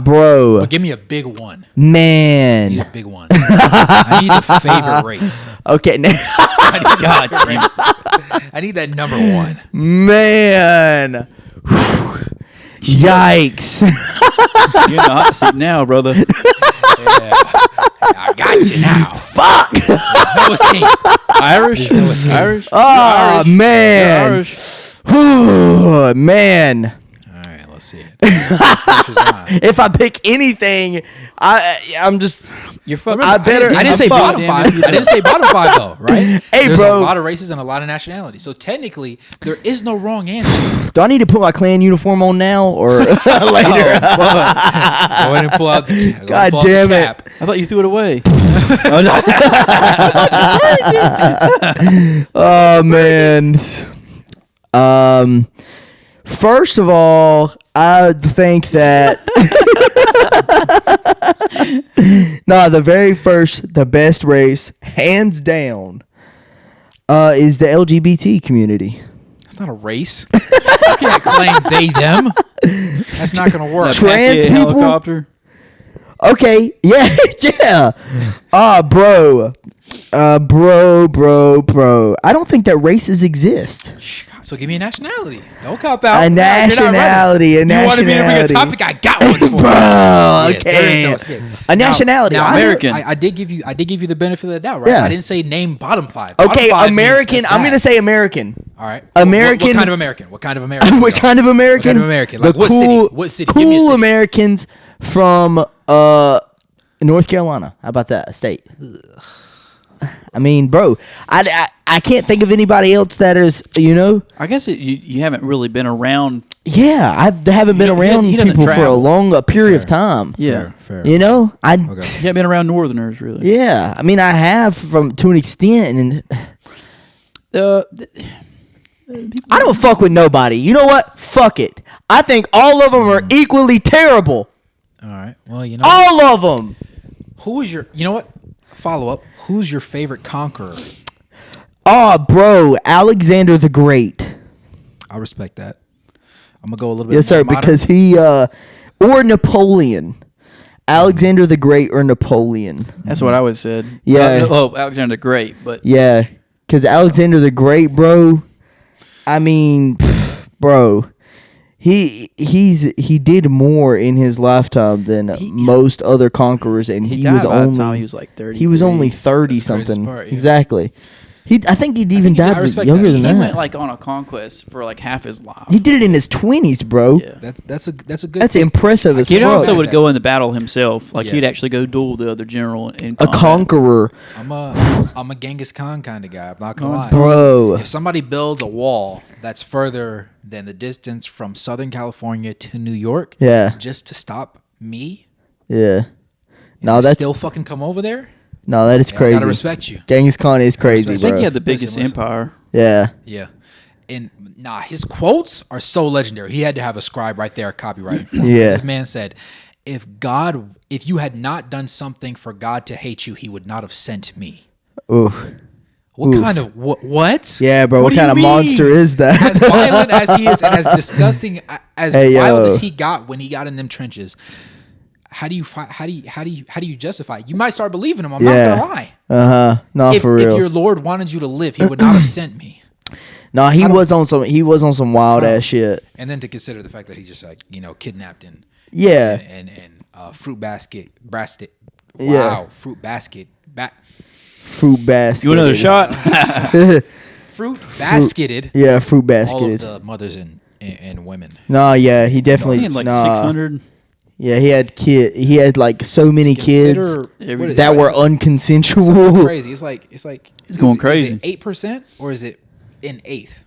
Bro. But give me a big one. Man. I need a big one. I need the favorite race. Okay. God damn it. I need that number 1. Man. Yikes. You're in the hot seat now, brother. Yeah. I got you now. Fuck. No escape. Irish? No escape. Irish? Oh, Irish. man. Irish. All Man. right, let's see it. If I pick anything, I'm just... You're fucking... I didn't say bottom 5. I didn't say bottom 5, though, right? Hey, There's bro. a lot of races and a lot of nationalities. So technically, there is no wrong answer. Do I need to put my clan uniform on now or later? Go ahead and pull out the God damn it. cap. I thought you threw it away. Oh, man. First of all, I think that the best race, hands down, is the LGBT community. It's not a race. You can't claim they, them. That's not going to work. Trans people? Helicopter? Okay, yeah. Bro. I don't think that races exist. So give me a nationality. Don't cop out. A nationality. You wanted me to bring a topic? I got one for you. Bro, okay. There is no escape. A nationality. Now American. I did give you the benefit of the doubt, right? Yeah. I didn't say name bottom 5. Okay, Bottom 5 American. I'm gonna say American. All right. American. What kind of American? What kind of American? What kind of American? What kind of American? Like what city? What city? Give me a Cool city. Americans from North Carolina. How about that? A state. I mean, bro, I can't think of anybody else that is, I guess you haven't really been around. Yeah, I haven't been around people for a period of time. Yeah. Fair. You haven't been around Northerners, really. Yeah, I mean, I have to an extent, and I don't fuck with nobody. You know what? Fuck it. I think all of them are equally terrible. All right. Well, all of them. Who is your? You know what? Follow up. Who's your favorite conqueror? Oh, bro, Alexander the Great. I respect that. I'm gonna go a little bit. Yes, sir. modern. Because he or Napoleon, Alexander the Great or Napoleon. That's what I would have said. Yeah. Alexander the Great, but yeah, because Alexander the Great, bro. I mean, bro. He did more in his lifetime than most other conquerors, and he was only he was like 30. He was only 30 something. Part, yeah. Exactly. I think he'd even died younger than that. He went like on a conquest for like half his life. He did it in his 20s, bro. Yeah. That's a good. That's impressive as fuck. He also would go in the battle himself. Like Yeah. he'd actually go duel the other general in A combat. conqueror, I'm a Genghis Khan kind of guy. I'm not gonna lie, bro. If somebody builds a wall that's further than the distance from Southern California to New York, Yeah. just to stop me, Yeah. No, that's still fucking come over there. No, that is crazy. I gotta respect you. Genghis Khan is crazy, I bro. think he had the biggest empire. Yeah. Yeah. And his quotes are so legendary. He had to have a scribe right there copywriting for him. Yeah. This man said, if you had not done something for God to hate you, he would not have sent me. Oof. Kind of what? Yeah, bro. What kind of monster is that? As violent as he is and as disgusting as wild as he got when he got in them trenches. How do you justify it? You might start believing him. I'm not gonna lie. No, for real. If your Lord wanted you to live, he would not have sent me. No, he was on some wild ass shit. And then to consider the fact that he just kidnapped and fruit basket. Wow, Yeah. fruit basket. Fruit basket. You want another shot? Fruit basketed. Yeah, fruit basketed. All of the mothers and women. No, yeah, he definitely. He had like 600. Yeah, he had like so many kids that were unconsensual. So crazy. It's going crazy. Is it 8% or is it an eighth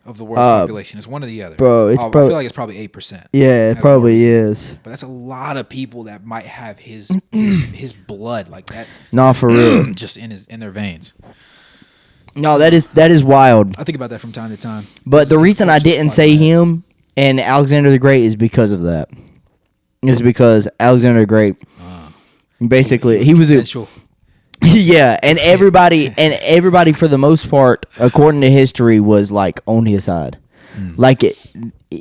of the world's population? It's one or the other. Bro, I feel like it's probably 8%. Yeah, it probably is. But that's a lot of people that might have his blood like that. No, for real. Just in their veins. No, that is wild. I think about that from time to time. But the reason I didn't say him and Alexander the Great is because of that. It's because Alexander the Great, basically, he was yeah, and everybody for the most part, according to history, was like on his side. Like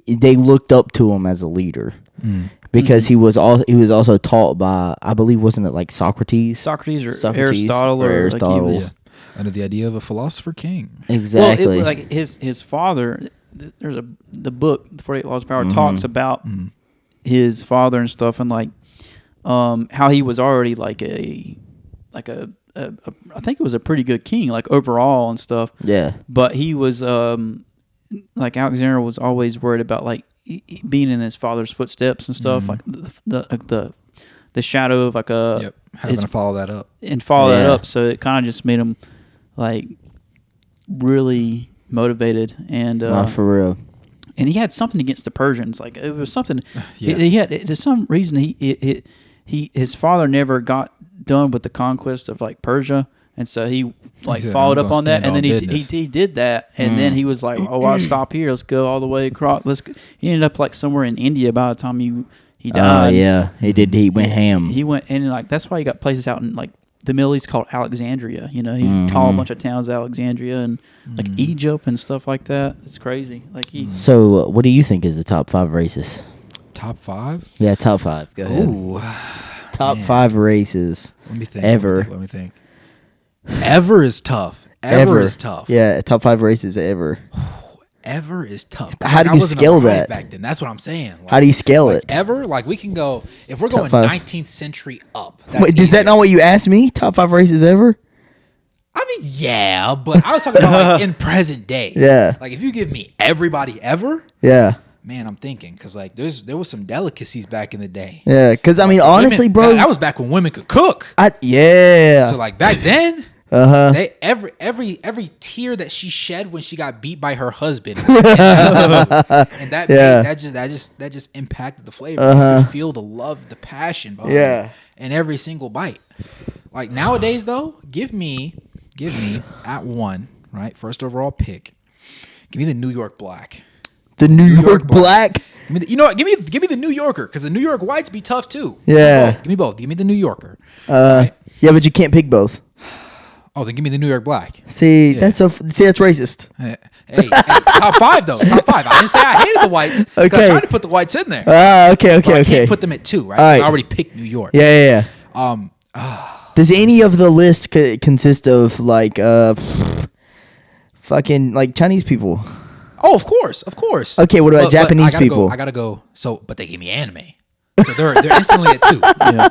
they looked up to him as a leader because he was also taught by, I believe, wasn't it like Socrates or Aristotle Like he was, under the idea of a philosopher king. Exactly. Well, like his father. There's the book, The 48 Laws of Power, talks about his father and stuff, and like how he was already like a I think it was a pretty good king, like overall and stuff. Yeah. But he was like Alexander was always worried about like being in his father's footsteps and stuff, like the shadow of like a having to follow that up that up. So it kind of just made him like really motivated and for real. And he had something against the Persians. Like it was something. He had, to some reason, his father never got done with the conquest of like Persia, and so he like followed up on that, and then he did that, and then he was like, "Oh, I'll stop here. Let's go all the way across." He ended up like somewhere in India by the time he died. Yeah, he did. He went ham. He went, and like that's why he got places out in like the Middle East called Alexandria. You know, he called a bunch of towns Alexandria and like Egypt and stuff like that. It's crazy. Like So, what do you think is the top 5 races? Top 5? Yeah, top 5. Go ahead. Ooh, top 5 races. Let me think. Ever. Let me think. Ever is tough. Ever is tough. Yeah, top 5 races ever. Ever is tough. How do you scale that? Back then, that's what I'm saying. Like, how do you scale it? Ever, like we can go if we're going 19th century up. Wait, is that not what you asked me? Top 5 races ever? I mean, yeah, but I was talking about like in present day. Yeah. Like if you give me everybody ever. Yeah. Man, I'm thinking because like there was some delicacies back in the day. Yeah, because I mean, honestly, bro, that was back when women could cook. Yeah. So like back then. They every tear that she shed when she got beat by her husband, and that just impacted the flavor. You could feel the love, the passion behind it in every single bite. Like nowadays, though, give me at 1, right, first overall pick. Give me the New York Black. The New York Black. Give me the New Yorker because the New York Whites be tough too. Yeah, give me both. Give me the New Yorker. Right? Yeah, but you can't pick both. Oh, then give me the New York Black. See, that's racist. Hey, top 5 though. Top 5. I didn't say I hated the whites. Okay, I tried to put the whites in there. Okay. I can't put them at 2, right? I already picked New York. Yeah. Does any of the list consist of like fucking like Chinese people? Oh, of course. Okay, what about Japanese people? I gotta go. So, but they gave me anime. So they're instantly at 2.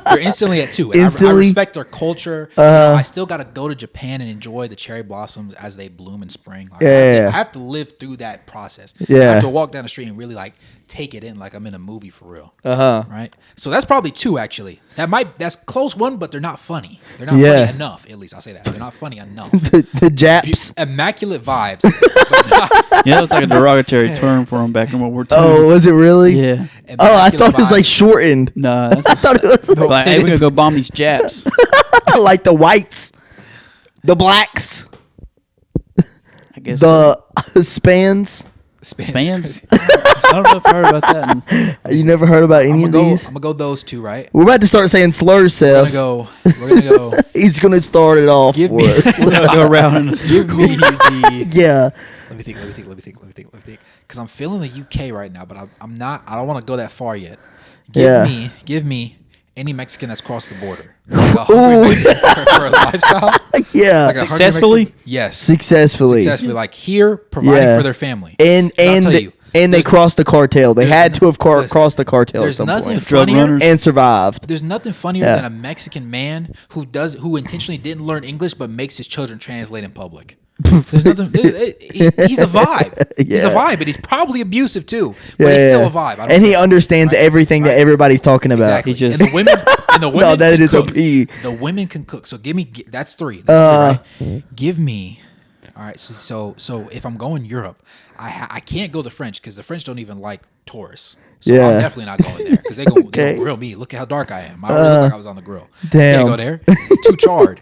They're instantly at 2. I respect their culture. I still got to go to Japan and enjoy the cherry blossoms as they bloom in spring. Like, I have to live through that process. I have to walk down the street and really like take it in like I'm in a movie for real. Right? So that's probably 2 actually. That's close one, but they're not funny. They're not funny enough, at least I'll say that. They're not funny enough. the Japs. Immaculate vibes. Yeah, it's like a derogatory term for them back in World War II. Oh, was it really? Yeah. I thought it was like shortened. No, I thought it was like, hey, we're gonna go bomb these Japs. Like the whites, the blacks, I guess the Spans. Spans? I don't know if I heard about that. You never heard about any of these? I'm gonna go those 2, right? We're about to start saying slurs, Seth. We're gonna go. He's gonna start it off for us. We're gonna go around in a circle. Yeah. Let me think. Because I'm feeling the UK right now, but I'm not. I don't want to go that far yet. Give me any Mexican that's crossed the border. Like a hungry Mexican for a lifestyle. Yeah. Successfully? Yes. Successfully. Like here, providing for their family. And And they crossed the cartel. They had to have crossed the cartel at some point. Drug runners. And survived. There's nothing funnier than a Mexican man who intentionally didn't learn English but makes his children translate in public. There's nothing. He's a vibe. He's a vibe, but he's probably abusive too. But he's still a vibe. And he understands everything that everybody's talking about. Exactly. He just and the women. No, that is cook. OP. The women can cook. So give me. That's three. That's three, right? Give me. All right. So if I'm going Europe, I can't go the French because the French don't even like tourists. So I'm definitely not going there because they gonna grill me. Look at how dark I am. I already look like I was on the grill. Damn. Can't go there. Too charred.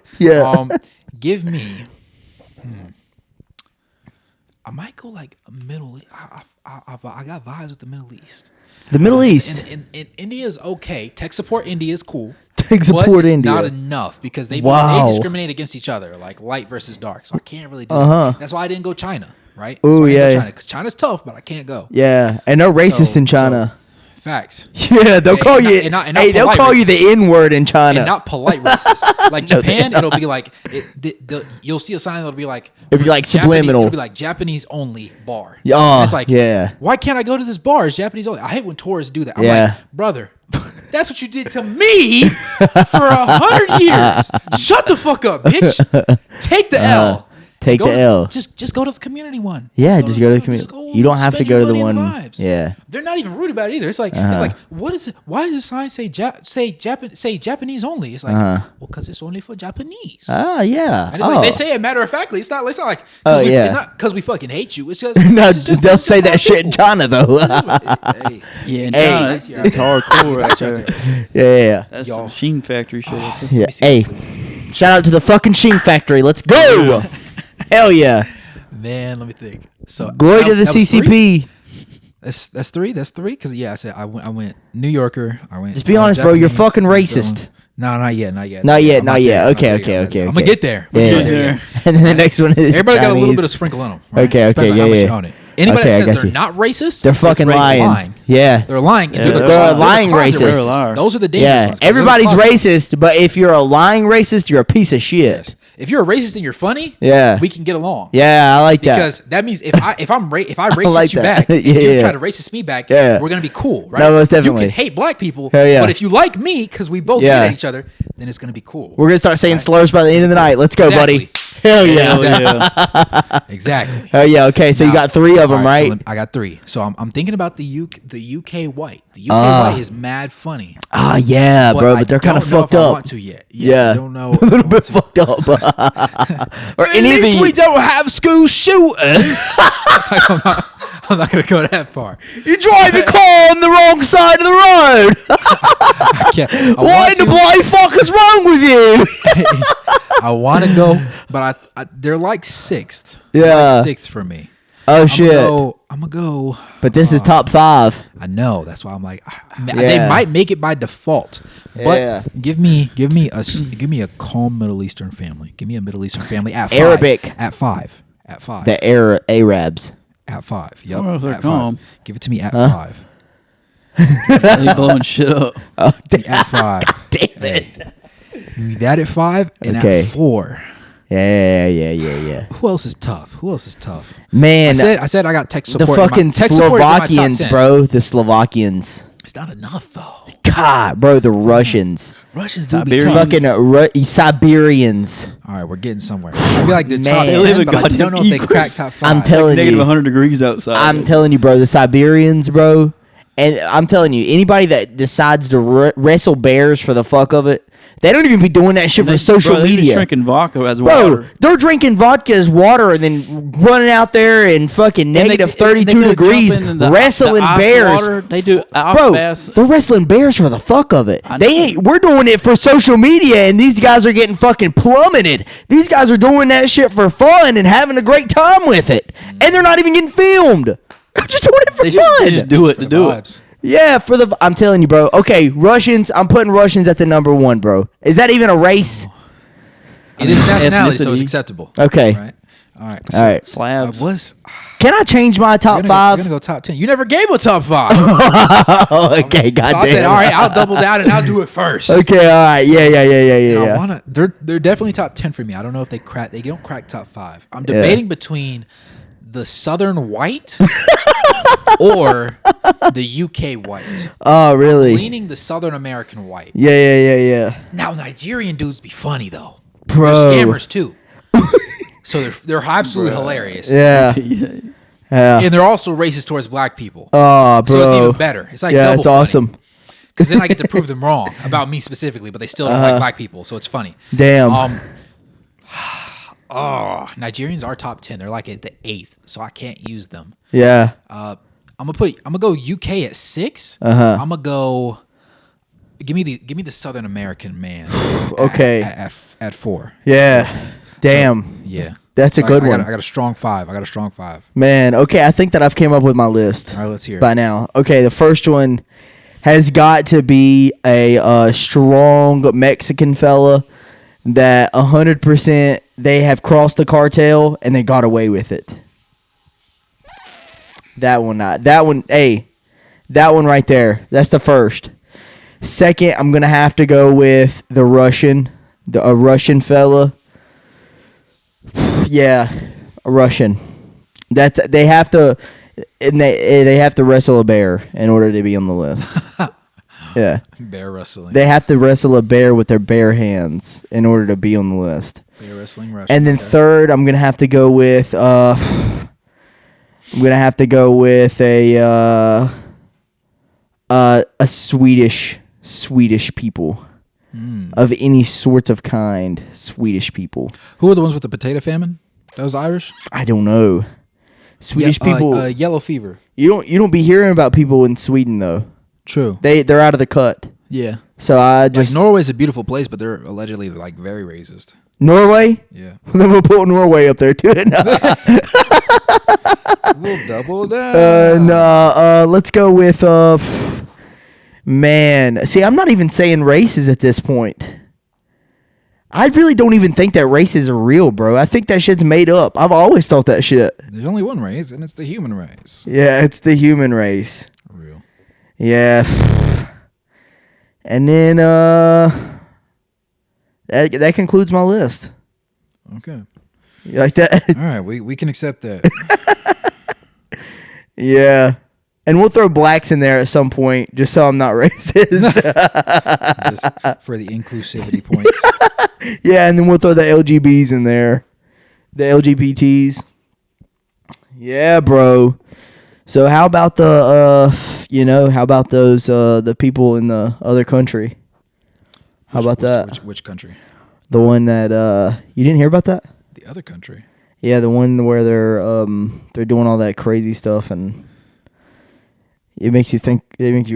Give me. I might go like Middle East. I got vibes with the Middle East. The Middle East. And India is okay. Tech support India is cool. Tech support India. Not enough because they discriminate against each other, like light versus dark. So I can't really do that. That's why I didn't go China, right? Oh yeah. Because China's tough, but I can't go. Yeah, and they're racist in China. Facts. Yeah, they'll call you. They'll call you the N-word in China. And not polite racist. Like Japan, it'll be like you'll see a sign that'll be like subliminal. It'll be like Japanese only bar. Oh, it's like why can't I go to this bar? It's Japanese only. I hate when tourists do that. I'm like, brother, that's what you did to me for 100 years. Shut the fuck up, bitch. Take the L. Take the L. Just go to the community one. Yeah, just go to the community. You don't have to go to the one. Yeah, they're not even rude about it either. It's like what is it? Why does the sign say Japanese only? It's like well, because it's only for Japanese. Yeah. And it's like they say it matter of factly. It's not like it's not because we fucking hate you. It's just no. They'll say that shit in China though. In China, it's hardcore right there. Yeah. That's some Sheen Factory shit. Yeah. Hey, shout out to the fucking Sheen Factory. Let's go. Hell yeah, man. Let me think. So glory to the CCP. That's three. That's three. Because I said I went New Yorker. I went. Just be honest, bro. You're fucking racist. No, not yet. Not yet. Okay. I'm gonna get there. Yeah. And then the next one is everybody Chinese. got a little bit of sprinkle on them. Right? Okay. Yeah. Anybody that says they're not racist, they're fucking lying. Yeah, they're lying. They're lying racist. Those are the dangerous ones. Everybody's racist, but if you're a lying racist, you're a piece of shit. Yes. If you're a racist and you're funny, we can get along. Yeah, I like that. Because that means if I racist like you back, if you try to racist me back, we're gonna be cool, right? No, most definitely. You can hate black people, but if you like me, because we both hate each other, then it's gonna be cool. We're gonna start saying slurs by the end of the night. Let's go, buddy. Hell yeah. Exactly. Oh yeah. Okay, so you got three of them, right? So I got three. So I'm thinking about the UK white. The UK white is mad funny. Yeah, bro, but they're kind of fucked up. I want to yet. Yeah. I don't know. A little bit fucked up. Or at least we don't have school shooters. I'm not gonna go that far. You drive your car on the wrong side of the road. What in the bloody fuck is wrong with you? I want to go, but they're like sixth. Yeah, like sixth for me. Oh shit! I'm gonna go. But this is top 5. I know. That's why I'm like, they might make it by default. But give me a calm Middle Eastern family. Give me a Middle Eastern family at 5. Arabic at 5. At 5. The Arabs at 5. Yep. Oh, they're calm. 5. Give it to me at 5. They blowing shit up. Oh, at 5. God damn it! Give me that at 5 and at 4. Yeah. Who else is tough? Man, I said I got tech support. The fucking Slovakians, bro. The Slovakians. It's not enough though. God, bro, the Russians. Russians do be tough. Fucking Siberians. All right, we're getting somewhere. I feel like the top 10, but I don't know if they crack top 5. I'm telling you, negative 100 degrees outside. I'm telling you, bro, the Siberians, bro. And I'm telling you, anybody that decides to wrestle bears for the fuck of it, they don't even be doing that shit for social media. They're drinking vodka as water. Bro, they're drinking vodka as water and then running out there in fucking negative 32 degrees wrestling bears. Water. They do they're wrestling bears for the fuck of it. We're doing it for social media and these guys are getting fucking plummeted. These guys are doing that shit for fun and having a great time with it. And they're not even getting filmed. They're just doing it for fun. They just do it to do it. Yeah, I'm telling you, bro. Okay, Russians. I'm putting Russians at the number 1, bro. Is that even a race? It is nationality, so it's acceptable. Okay. Right. All right. All right. Slavs. Can I change my top 5? We're gonna go top 10. You never gave a top 5. Okay, goddamn. So I said, all right, I'll double down and I'll do it first. Okay, all right, yeah. They're definitely top 10 for me. I don't know if they don't crack top 5. I'm debating between the Southern white or the UK white. Oh, really? I'm leaning the Southern American white. Yeah. Now, Nigerian dudes be funny, though. Bro. They're scammers, too. So they're absolutely hilarious. Yeah. And they're also racist towards black people. Oh, bro. So it's even better. It's like double it's awesome. Because then I get to prove them wrong about me specifically, but they still don't like black people, so it's funny. Damn. Nigerians are top 10. They're like at the 8th, so I can't use them. Yeah. I'm gonna go UK at 6. Uh-huh. I'm gonna go. Give me the Southern American man. Okay. At 4. Yeah. Damn. So, yeah. That's a good one. I got a strong 5. Man, okay, I think that I've came up with my list. All right, let's hear it. By now. Okay, the first one has got to be a strong Mexican fella that 100% they have crossed the cartel and they got away with it. That one right there. That's the first. Second, I'm going to have to go with a Russian fella. Yeah, a Russian. They have to wrestle a bear in order to be on the list. Yeah. Bear wrestling. They have to wrestle a bear with their bare hands in order to be on the list. Bear wrestling Russian. And then third, I'm gonna have to go with a Swedish people. Of any sorts of kind, Swedish people. Who are the ones with the potato famine? That was Irish? I don't know. Swedish people. Yellow fever. You don't be hearing about people in Sweden though. True. They're out of the cut. Yeah. So I just Norway's a beautiful place, but they're allegedly like very racist. Norway? Yeah. Then we'll put Norway up there too. We'll double down. Let's go with man. See, I'm not even saying races at this point. I really don't even think that races are real, bro. I think that shit's made up. I've always thought that shit. There's only one race, and it's the human race. Yeah, it's the human race. Real. Yeah. And then that concludes my list. Okay. You like that? All right, we can accept that. Yeah. And we'll throw blacks in there at some point, just so I'm not racist. Just for the inclusivity points. Yeah, and then we'll throw the LGBs in there. The LGBTs. Yeah, bro. So how about the the people in the other country? How about that? Which country? The one that you didn't hear about that? The other country. Yeah, the one where they're doing all that crazy stuff and it makes you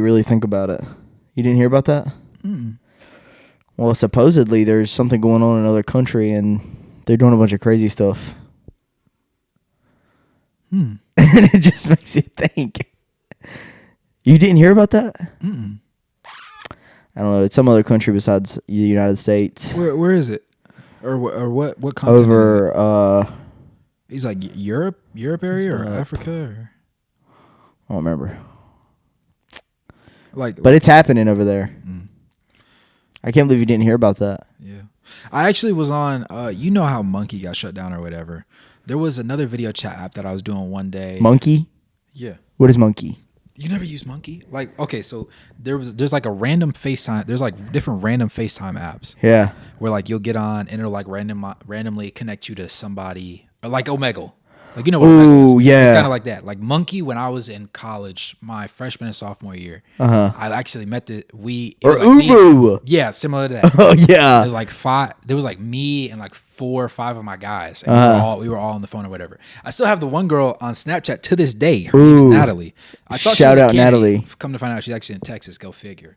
really think about it. You didn't hear about that? Mm. Well, supposedly there's something going on in another country and they're doing a bunch of crazy stuff. And it just makes you think. You didn't hear about that? Mm. I don't know. It's some other country besides the United States. Where is it? Or what continent? Over he's like Europe area or Africa or I don't remember. But it's happening over there. I can't believe you didn't hear about that. Yeah. I actually was on you know how Monkey got shut down or whatever. There was another video chat app that I was doing one day. Monkey? Yeah. What is Monkey? You never use Monkey? Like, okay, so there's like a random FaceTime. There's like different random FaceTime apps. Yeah. Where like you'll get on and it'll like randomly connect you to somebody or like Omegle. Like, you know what Omegle is. Yeah. It's kind of like that. Like Monkey, when I was in college, my freshman and sophomore year, I actually met Uvu. Yeah, similar to that. Oh yeah. There's like there was like me and like 4 or 5 of my guys. And we were all on the phone or whatever. I still have the one girl on Snapchat to this day. Her name's Natalie. I thought Shout she was out Natalie. Come to find out she's actually in Texas. Go figure.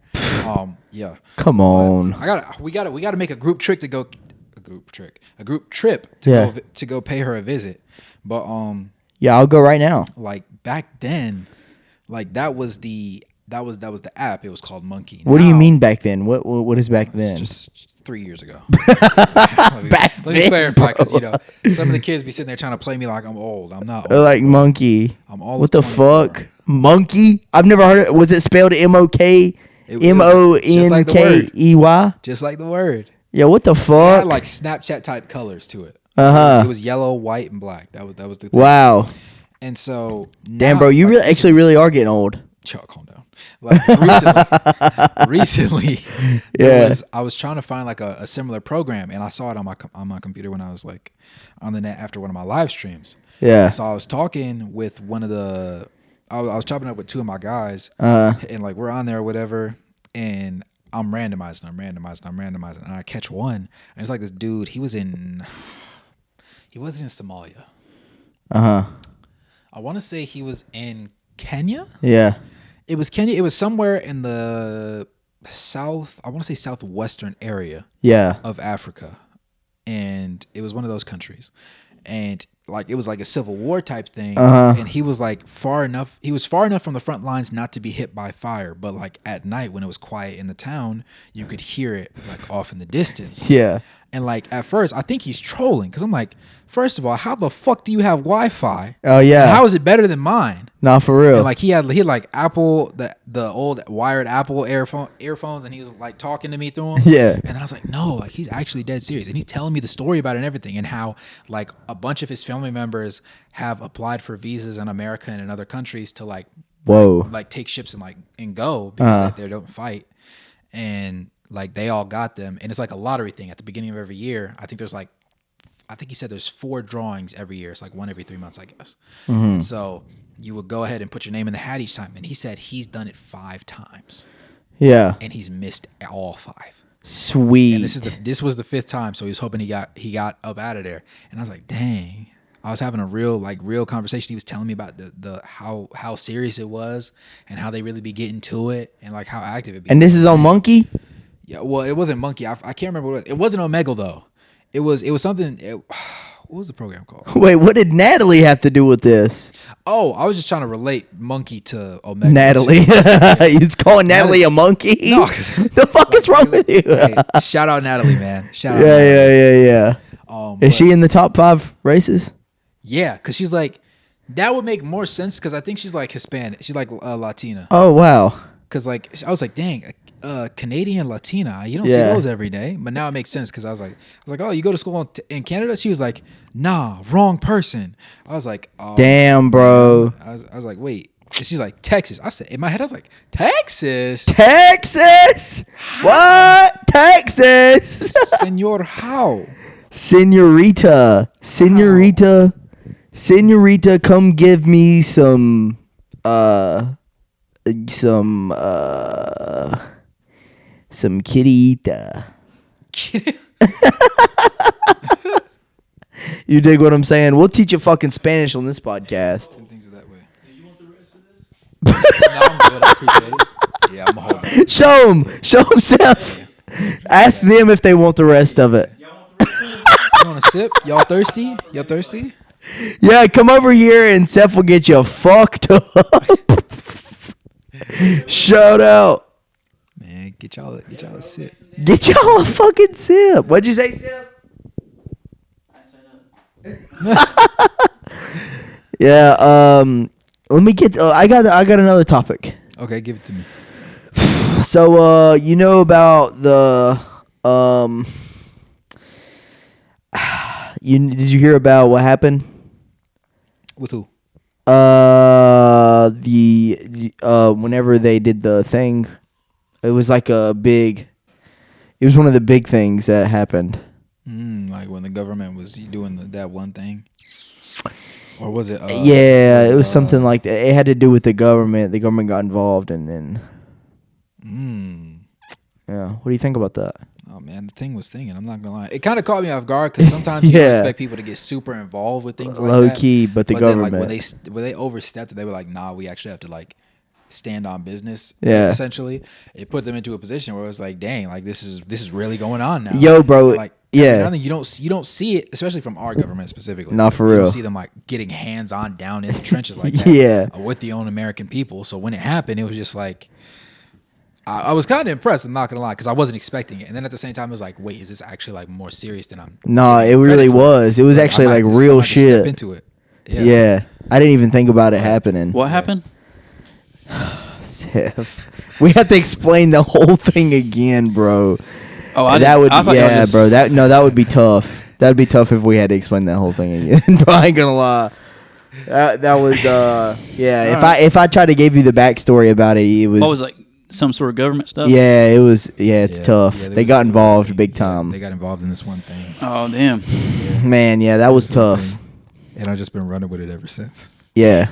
Yeah. Come on. We got to make a group trip to go pay her a visit. But yeah, I'll go right now. Like back then, like that was the app. It was called Monkey. What do you mean back then? What is back then? Just 3 years ago. Let me clarify, because some of the kids be sitting there trying to play me like I'm old. I'm not old. Like Monkey. I'm all. What the 24. fuck? Monkey? I've never heard it. Was it spelled MONKEY? Just like the word. Yeah, what the It fuck? had like Snapchat type colors to it. Uh-huh. It was yellow, white, and black. That was the thing. Wow. And so damn, bro, you like, really are getting old. Chuck, calm down. Like recently, I was trying to find like a similar program, and I saw it on my computer when I was like on the net after one of my live streams. Yeah. So I was talking with I was chopping up with two of my guys, and like we're on there or whatever, and I'm randomizing, and I catch one, and it's like this dude. He wasn't in Somalia. I want to say he was in Kenya. Yeah. It was Kenya. It was somewhere in the south. I want to say southwestern area. Yeah. Of Africa, and it was one of those countries, and like it was like a civil war type thing. And he was like far enough. He was far enough from the front lines not to be hit by fire, but like at night when it was quiet in the town, you could hear it like off in the distance. Yeah. And like at first, I think he's trolling because I'm like, first of all, how the fuck do you have Wi-Fi? Oh yeah. And how is it better than mine? Nah, for real. And like he had like Apple, the old wired Apple earphones, and he was like talking to me through them. Yeah. And then I was like, no, like he's actually dead serious, and he's telling me the story about it and everything, and how like a bunch of his family members have applied for visas in America and in other countries to like take ships and go because they don't fight, and like they all got them, and it's like a lottery thing at the beginning of every year. I think he said there's 4 drawings every year. It's like one every 3 months, I guess. And so you would go ahead and put your name in the hat each time. And he said he's done it 5 times. Yeah. And he's missed all 5. Sweet. And this was the 5th time, so he was hoping he got up out of there. And I was like, dang. I was having a real conversation. He was telling me about the how serious it was and how they really be getting to it and like how active it be. And this is on Monkey? Yeah, well, it wasn't Monkey. I can't remember what it was. It wasn't Omegle though. It was something. What was the program called? Wait, what did Natalie have to do with this? Oh, I was just trying to relate Monkey to Omegle. Natalie, you calling Natalie a monkey? No, the fuck is wrong with you? Hey, shout out Natalie, man. Shout out. Yeah. Is she in the top 5 races? Yeah, because she's like, that would make more sense because I think she's like Hispanic. She's like Latina. Oh wow. Because like I was like, dang. Canadian Latina, you don't see those every day, but now it makes sense because I was like, oh, you go to school in Canada? She was like, nah, wrong person. I was like, oh, damn, bro. I was like, wait. And she's like, Texas. I said in my head, I was like, Texas. What? Texas? Senor, how? Senorita, come give me some kittyita. You dig what I'm saying? We'll teach you fucking Spanish on this podcast. Things are that way. Did you want the rest of this? No, I'm good. I appreciate it. Yeah, I'm a hold. Show them, Seth. Yeah. Ask them if they want the rest of it. You want a sip? Y'all thirsty? Yeah, come over here and Seth will get you fucked up. Shout out. Man, get y'all a sip. Get y'all a fucking sip. What'd you say, Sip? Yeah. Let me get. I got another topic. Okay, give it to me. So, you know about the did you hear about what happened? With who? Whenever they did the thing, it was like it was one of the big things that happened. Like when the government was doing that one thing, or was it? It was something like that. It had to do with the government. The government got involved, and then. Yeah. What do you think about that? Oh man, the thing was thinking. I'm not gonna lie. It kind of caught me off guard because sometimes you don't expect people to get super involved with things like that. Low key, but the government. Then, like when they overstepped it, they were like, "Nah, we actually have to like stand on business." Yeah. Essentially, it put them into a position where it was like, "Dang, like this is really going on now." Yo, bro. Like, yeah. I think you don't see it, especially from our government specifically. Not for real. You don't see them like getting hands on down in the trenches like that. Yeah. With the own American people. So when it happened, it was just like. I was kind of impressed, I'm not going to lie, because I wasn't expecting it. And then at the same time, it was like, wait, is this actually like more serious than I'm... No, it really was. It was actually like real shit. Step into it. Yeah. I didn't even think about it happening. What happened? Seth. We have to explain the whole thing again, bro. Oh, that would bro. That would be tough. That would be tough if we had to explain that whole thing again. Bro, I ain't going to lie. That was yeah. If I tried to give you the backstory about it, it was. What was like some sort of government stuff? Yeah, it was. Yeah, it's tough. Yeah, they got involved big time. They got involved in this one thing. Oh damn. Man, yeah, that was tough. And I've just been running with it ever since. Yeah.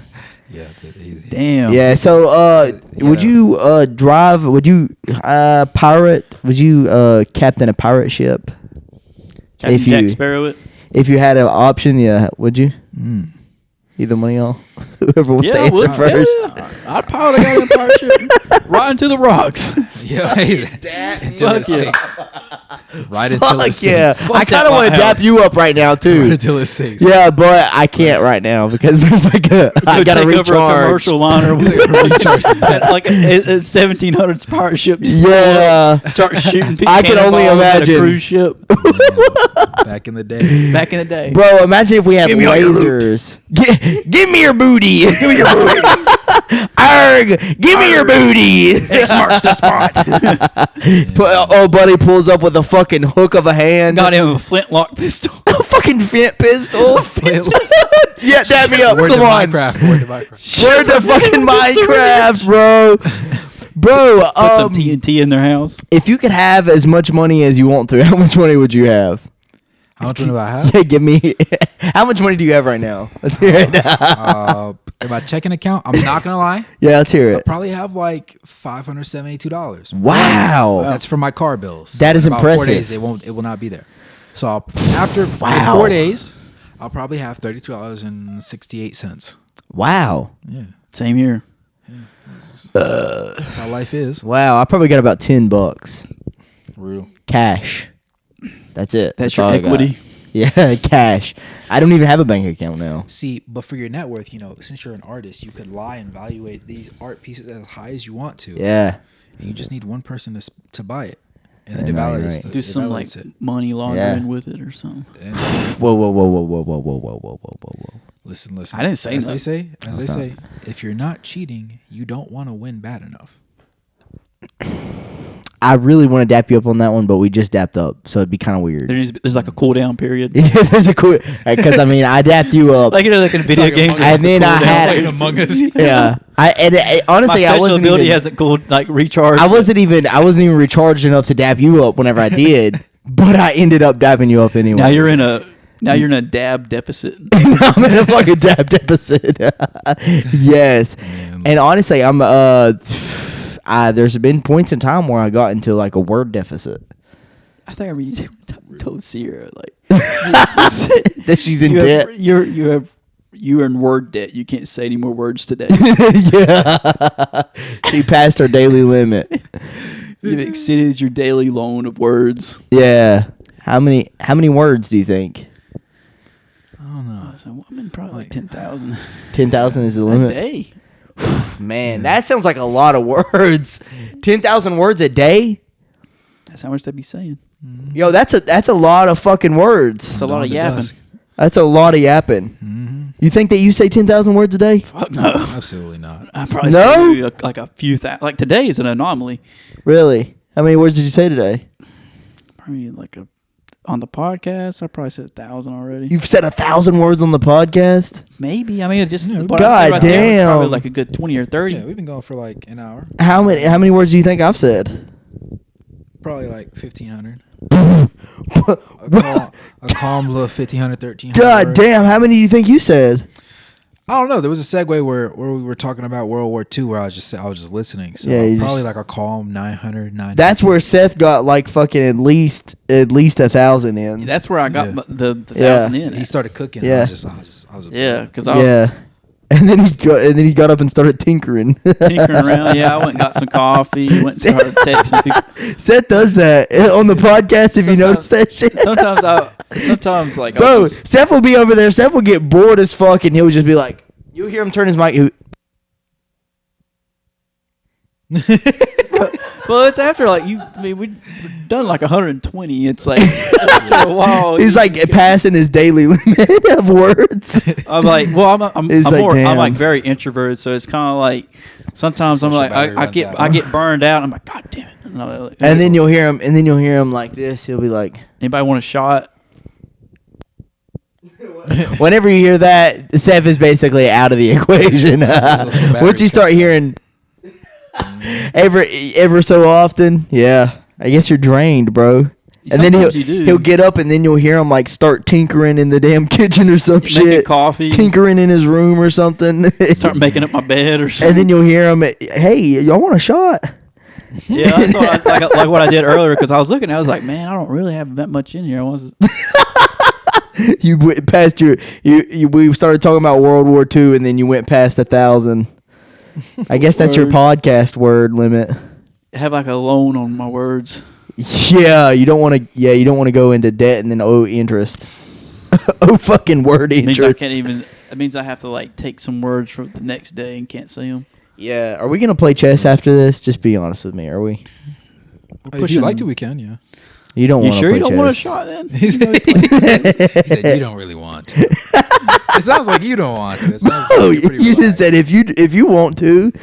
Yeah. Damn. Yeah. So, would you drive? Would you pirate? Would you captain a pirate ship? Captain Jack Sparrow it. If you had an option, yeah, would you? Either one of y'all, whoever wants to answer first. Yeah. I'd pilot a goddamn pirate ship right into the rocks. Yeah, until it sinks. Right until it sinks. I kind of want to dap you up right now too. Right until it sinks. Yeah, but I can't right now because there's like I gotta recharge. Over a commercial liner with like a 1700s pirate ship. Just start shooting people. I can only imagine a cruise ship. Back in the day. Bro, imagine if we had lasers. Give me your booty. Give me your booty. Arg! Give me your booty. X marks the spot. Old buddy pulls up with a fucking hook of a hand. Got him a flintlock pistol. A fucking flint pistol. Yeah, dab me up. Word Come to on. Minecraft. Word to fucking Minecraft, bro. Bro, put some TNT in their house. If you could have as much money as you want to, how much money would you have? How much money do I have? Yeah, give me. How much money do you have right now? Let's hear it. In my checking account, I'm not gonna lie. Yeah, let's hear it. I probably have like $572. Wow, that's for my car bills. That is impressive. 4 days, it will not be there. So after 4 days, I'll probably have $32.68. Wow. Yeah. Same here. Yeah, that's how life is. Wow, I probably got about $10. Real cash. That's it. That's your equity. Yeah, cash. I don't even have a bank account now. See, but for your net worth, since you're an artist, you could lie and evaluate these art pieces as high as you want to. Yeah. And you just need one person to buy it. And then devalue it. Do some like money laundering with it or something. Whoa. Listen. I didn't say As they say, if you're not cheating, you don't want to win bad enough. I really want to dap you up on that one, but we just dapped up, so it'd be kind of weird. There's like a cool down period. Yeah, there's a cool because I dapped you up. Like like in video games. And then I had Among Us. Yeah, honestly, my special ability hasn't cooled recharged. I wasn't even recharged enough to dap you up whenever I did, but I ended up dapping you up anyway. Now you're in a dab deficit. I'm in a fucking dab deficit. Yes, man. And honestly, there's been points in time where I got into like a word deficit. I think I told Sierra like that she's in debt. You're in word debt. You can't say any more words today. Yeah, she passed her daily limit. You've exceeded your daily loan of words. Yeah. How many words do you think? I don't know. So I'm probably like 10,000. 10,000 is the limit. A day. Man, that sounds like a lot of words. 10,000 words a day? That's how much they be saying. Mm-hmm. Yo, that's a lot of fucking words. It's a lot of yapping. That's a lot of yapping. Mm-hmm. You think that you say 10,000 words a day? Fuck no. Absolutely not. I probably say like a few thousand. Like today is an anomaly. Really? How many words did you say today? Probably on the podcast, I probably said 1,000 already. You've said 1,000 words on the podcast? Maybe. I mean, just God damn. Probably like a good 20 or 30. Yeah, we've been going for like an hour. How many words do you think I've said? Probably like 1,500. a calm little 1,500, 1,300. God damn! How many do you think you said? I don't know. There was a segue where we were talking about World War II where I was just listening. So probably like a calm 900, 900. That's where Seth got like fucking at least 1,000 in. Yeah, that's where I got the 1,000 in. He started cooking. Yeah. I was because I was. And then he got up and started tinkering around. Yeah, I went and got some coffee. Went and started texting people. Seth does that on the podcast. If you notice that shit. Sometimes like bro, Seth will be over there. Seth will get bored as fuck, and he'll just be like, "You hear him turn his mic." Well, it's after we've done like 120. It's like after a while. He's like passing his daily limit of words. I'm like, I'm like very introverted, so it's kind of like sometimes I'm like I get burned out. I'm like, God damn it. And then you'll hear him like this. He'll be like, anybody want a shot? Whenever you hear that, Seth is basically out of the equation. Once you start hearing ever so often, yeah, I guess you're drained, bro. And then he'll get up, and then you'll hear him like start tinkering in the damn kitchen or some shit. Coffee, tinkering in his room or something. Start making up my bed or something. And then you'll hear him, "Hey, y'all want a shot?" Yeah, like what I did earlier, because I was looking, I was like, man, I don't really have that much in here. You went past we started talking about World War II, and then you went past 1,000. I guess that's your podcast word limit. Have like a loan on my words. Yeah, you don't want to go into debt and then owe interest. Fucking word interest. It means I have to like take some words from the next day and can't say them. Yeah, are we gonna play chess after this? Just be honest with me. Are we? If you'd like to, we can. Yeah. You don't want to play chess. You don't want a shot then? He said you don't really want to. It sounds like you don't want to. It sounds like you just said if you want to.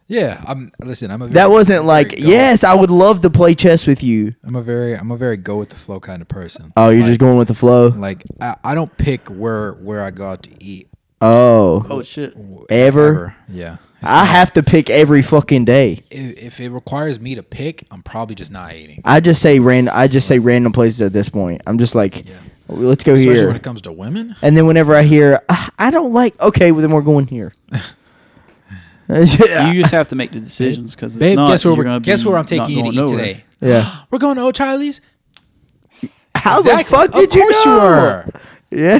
Yeah, that wasn't like yes, I would love to play chess with you. I'm a very go with the flow kind of person. Oh, you're just going with the flow. Like I don't pick where I go out to eat. Oh shit. Ever? Yeah. I have to pick every fucking day. If it requires me to pick, I'm probably just not eating. I just say random places at this point. I'm just like, let's go Especially here. when it comes to women. And then whenever I hear, I don't like, okay, well then we're going here. You just have to make the decisions because babe, guess where I'm taking you to eat today? Yeah, we're going to O'Charlie's. How the fuck did you know? Of course you were. Yeah.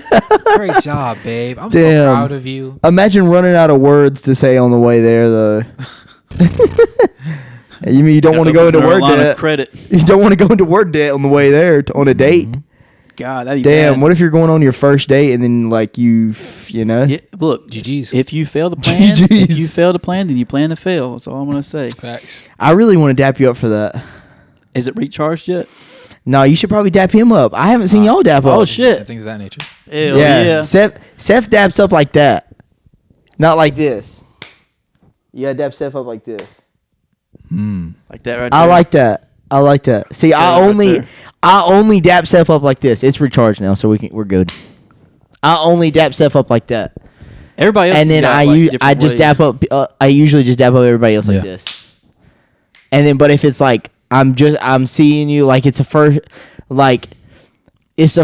Great job, babe. I'm so proud of you. Imagine running out of words to say on the way there, though. You mean you don't want to go into word debt? Credit. You don't want to go into word debt on the way there on a date. God, that'd be damn. bad. What if you're going on your first date and then like you know? Yeah, look, GG's. If you fail to plan, then you plan to fail. That's all I'm gonna say. Facts. I really want to dap you up for that. Is it recharged yet? No, you should probably dap him up. I haven't seen y'all dap up. Oh shit, things of that nature. Hell yeah. Seth daps up like that, not like this. You gotta dap Seth up like this. Like that right there. I like that. See, I only dap Seth up like this. It's recharged now, so we're good. I only dap Seth up like that. Everybody else, and then I just dap up. I usually just dap up everybody else like this. And then, but if it's like I'm seeing you like it's the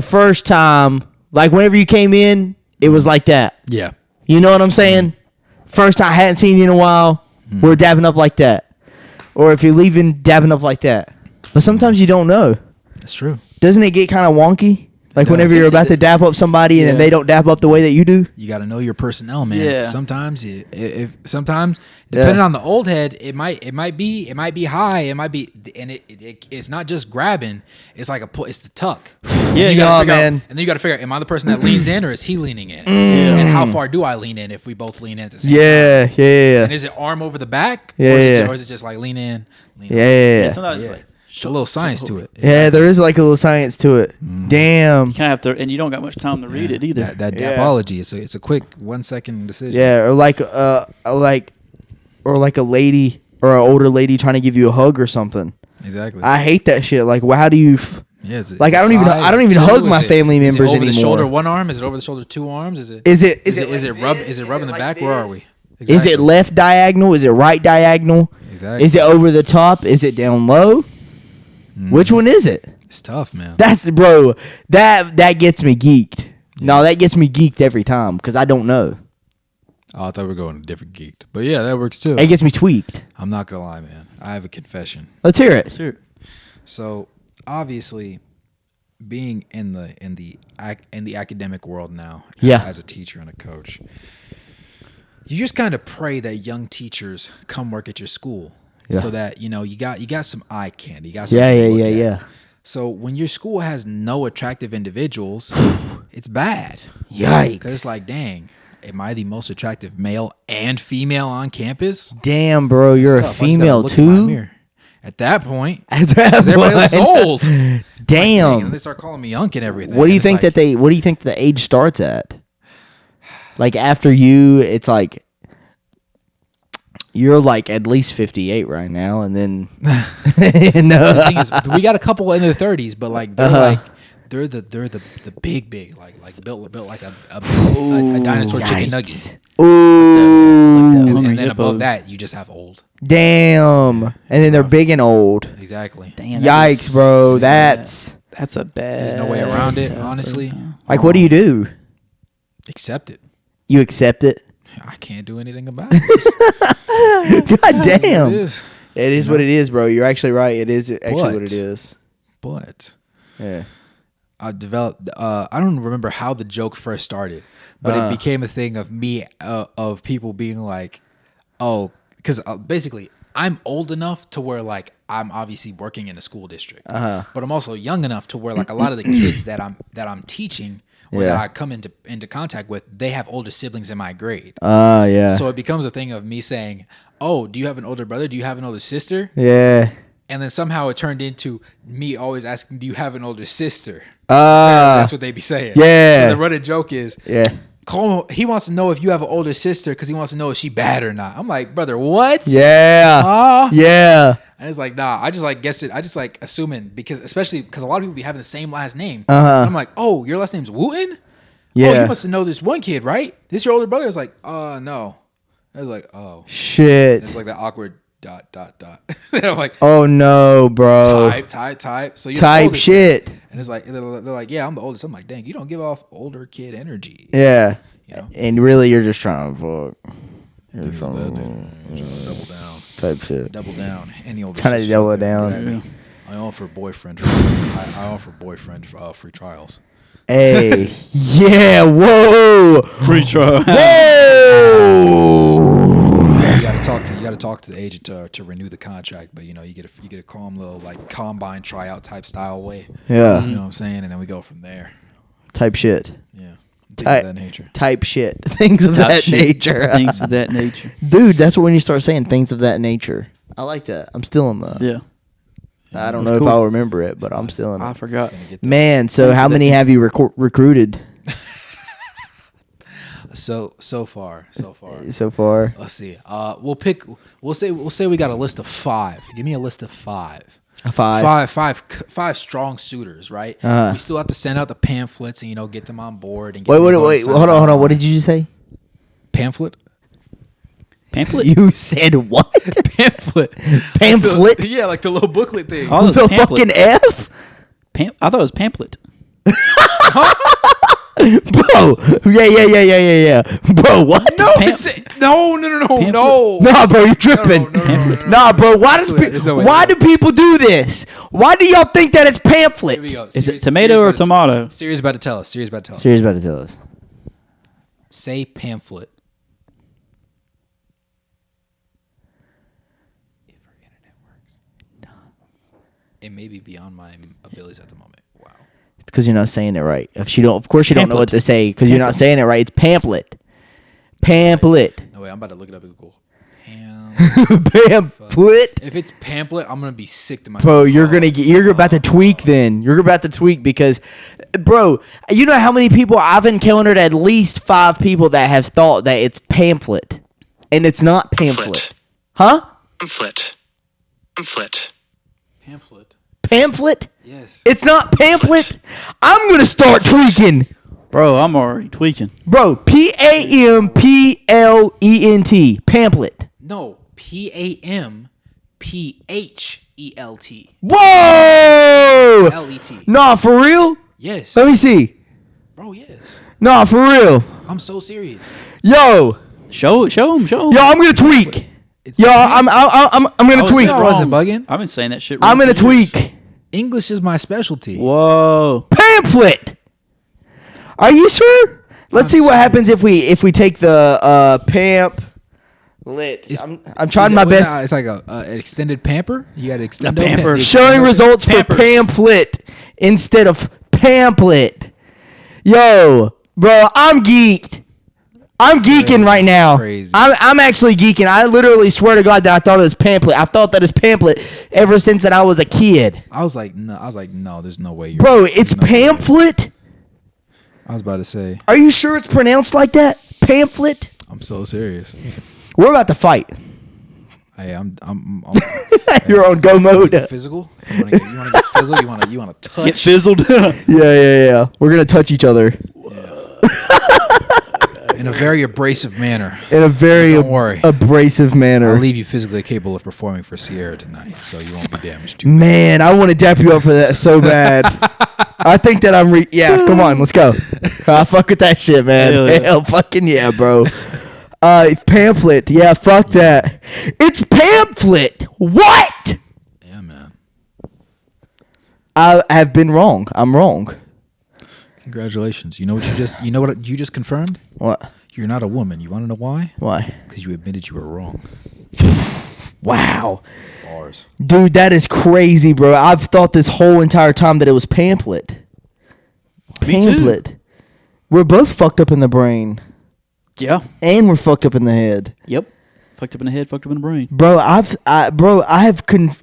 first time. Like whenever you came in, it was like that. Yeah. You know what I'm saying? First time I hadn't seen you in a while. We're dapping up like that. Or if you're leaving, dapping up like that. But sometimes you don't know. That's true. Doesn't it get kind of wonky? Like whenever you're about to dap up somebody and then they don't dap up the way that you do? You got to know your personnel, man. Yeah. Sometimes, depending on the old head, it might be high. It might be, and it's not just grabbing. It's like it's the tuck. Yeah, you gotta figure man. out, and then you got to figure out: am I the person that leans in, or is he leaning in? And how far do I lean in if we both lean in at the same time? Yeah. And is it arm over the back? Yeah. Or is it just like lean in? Yeah. Sometimes like, a little science to it. Yeah, there is like a little science to it. Damn. You kind of have to, and you don't got much time to read it either. That dapology, it's a quick 1 second decision. Yeah, or like a lady or an older lady trying to give you a hug or something. Exactly. I hate that shit. Like, how do you? Yeah, I don't even hug my family members anymore. Is it over the shoulder one arm? Is it over the shoulder two arms? Is it rubbing the back? Where are we? Exactly. Is it left diagonal? Is it right diagonal? Exactly. Is it over the top? Is it down low? Which one is it? It's tough, man. That gets me geeked. Yeah. No, that gets me geeked every time because I don't know. Oh, I thought we were going different geeked, but yeah, that works too. It gets me tweaked. I'm not gonna lie, man. I have a confession. Let's hear it. So obviously, being in the academic world now, as a teacher and a coach, you just kind of pray that young teachers come work at your school. Yeah. So that you got some eye candy. You got some yeah. So when your school has no attractive individuals, it's bad. Yikes! Because it's like, dang, am I the most attractive male and female on campus? Damn, bro, you're a female too. At that point, everybody else sold. Damn, and they start calling me Unk and everything. What do you think What do you think the age starts at? Like after you, it's like. You're like at least 58 right now, and then The thing is, we got a couple in their 30s, but like They're the big like built like a dinosaur chicken nugget. Ooh. And then above that, you just have old. Damn. And then they're big and old. Exactly. Damn, Yikes, bro. That's a bad. There's no way around it, honestly. like, what do you do? Accept it. You accept it? I can't do anything about it. God damn. It It is what it is, bro. You're actually right. It is actually what it is. But yeah, I developed. I don't remember how the joke first started, but it became a thing of me of people being like, "Oh," because basically I'm old enough to where like I'm obviously working in a school district, but I'm also young enough to where like a lot of the kids that I'm teaching or that I come into contact with, they have older siblings in my grade. Yeah. So it becomes a thing of me saying, "Oh, do you have an older brother? Do you have an older sister?" Yeah. And then somehow it turned into me always asking, "Do you have an older sister?" That's what they be saying. Yeah. So the running joke is, he wants to know if you have an older sister because he wants to know if she bad or not. I'm like, brother, what? Yeah. Yeah. And it's like, nah, I just like guess it. I just like assuming especially because a lot of people be having the same last name. I'm like, oh, your last name's Wooten? Yeah. Oh, you must know this one kid, right? This your older brother? I was like, no. I was like, oh. Shit. It's like that awkward ... And I'm like, oh no, bro. Type. So you type shit. And it's like they're like, yeah, I'm the oldest. I'm like, dang, you don't give off older kid energy. Yeah. You know? And really, you're just trying to fuck. You're double down. Type shit. Double down. Any older trying to double down. Yeah. I offer boyfriend. I offer boyfriend free trials. Hey. Yeah. Whoa. Free trial. Whoa. You gotta talk to the agent to renew the contract, but you get a calm little like combine tryout type style way. Yeah. You know what I'm saying, and then we go from there. Type shit. Yeah. Things of that nature. Type shit. Things of that nature. Things of that nature. Dude, that's when you start saying things of that nature. I like that. I'm still in the. Yeah. I don't know if I'll remember it, but I'm still in it. I forgot. Man, so how many have you recruited? So far. So far. Let's see. We'll say we got a list of 5. Give me a list of 5. Five strong suitors, right? We still have to send out the pamphlets and get them on board and get wait. Hold on. What did you say? Pamphlet? Pamphlet? You said what? Pamphlet. Pamphlet? Yeah, like the little booklet thing. Oh, the fucking F? I thought it was pamphlet. Bro, yeah. Bro, what? No, no. Nah, bro, you're tripping. No. Nah, bro, why do people do this? Why do y'all think that it's pamphlet? Here we go. Is it tomato or tomato? Siri's about to tell us. Siri's about to tell us. Say pamphlet. If her internet works. It may be beyond my abilities at the moment. Wow. It's because you're not saying it right. Of course you don't know what to say because you're not saying it right. It's pamphlet. Pamphlet. No way, I'm about to look it up in Google. Pamphlet. If it's pamphlet, I'm gonna be sick to myself. Bro, you're about to tweak then. You're about to tweak because, bro, you know how many people I've encountered? At least 5 people that have thought that it's pamphlet, and it's not pamphlet. Huh? Pamphlet. Pamphlet? Yes. It's not pamphlet. I'm gonna start tweaking. Bro, I'm already tweaking. Bro, PAMPLENT. Pamphlet. No, PAMPHELT. Whoa! LET. Nah, for real? Yes. Let me see. Bro, yes. Nah, for real. I'm so serious. Yo. Show him. Yo, I'm gonna tweak. I'm gonna tweak. Bro, is it bugging? I've been saying that shit. I'm gonna tweak. English is my specialty. Whoa. Pamphlet. Are you sure? Let's see what happens if we take the pamphlet. I'm trying my best. It's like an extended pamper. You got to extend pamper. Showing results for pamphlet instead of pamphlet. Yo, bro, I'm geeked. I'm geeking right now. Crazy. I'm actually geeking. I literally swear to God that I thought it was pamphlet. I thought that it's pamphlet ever since that I was a kid. I was like, no, there's no way. Bro, it's pamphlet? I was about to say. Are you sure it's pronounced like that? Pamphlet? I'm so serious. We're about to fight. Hey, I'm You're on go mode. Physical? You want to get physical? You want to touch? Get fizzled. Yeah. We're gonna touch each other. In a very abrasive manner. In a very don't worry. abrasive manner. I'll leave you physically capable of performing for Sierra tonight, so you won't be damaged too. Man, I want to dap you up for that so bad. I think that yeah, come on, let's go. I fuck with that shit, man. Hell fucking yeah, bro. Pamphlet. Yeah, fuck that. It's Pamphlet. What? Yeah, man. I have been wrong. I'm wrong. Congratulations. You know what you just confirmed? What? You're not a woman. You want to know why? Why? Because you admitted you were wrong. Wow. Bars. Dude, that is crazy, bro. I've thought this whole entire time that it was Pamphlet. Me too. Pamphlet. We're both fucked up in the brain. Yeah. And we're fucked up in the head. Yep. Fucked up in the head, fucked up in the brain. Bro, I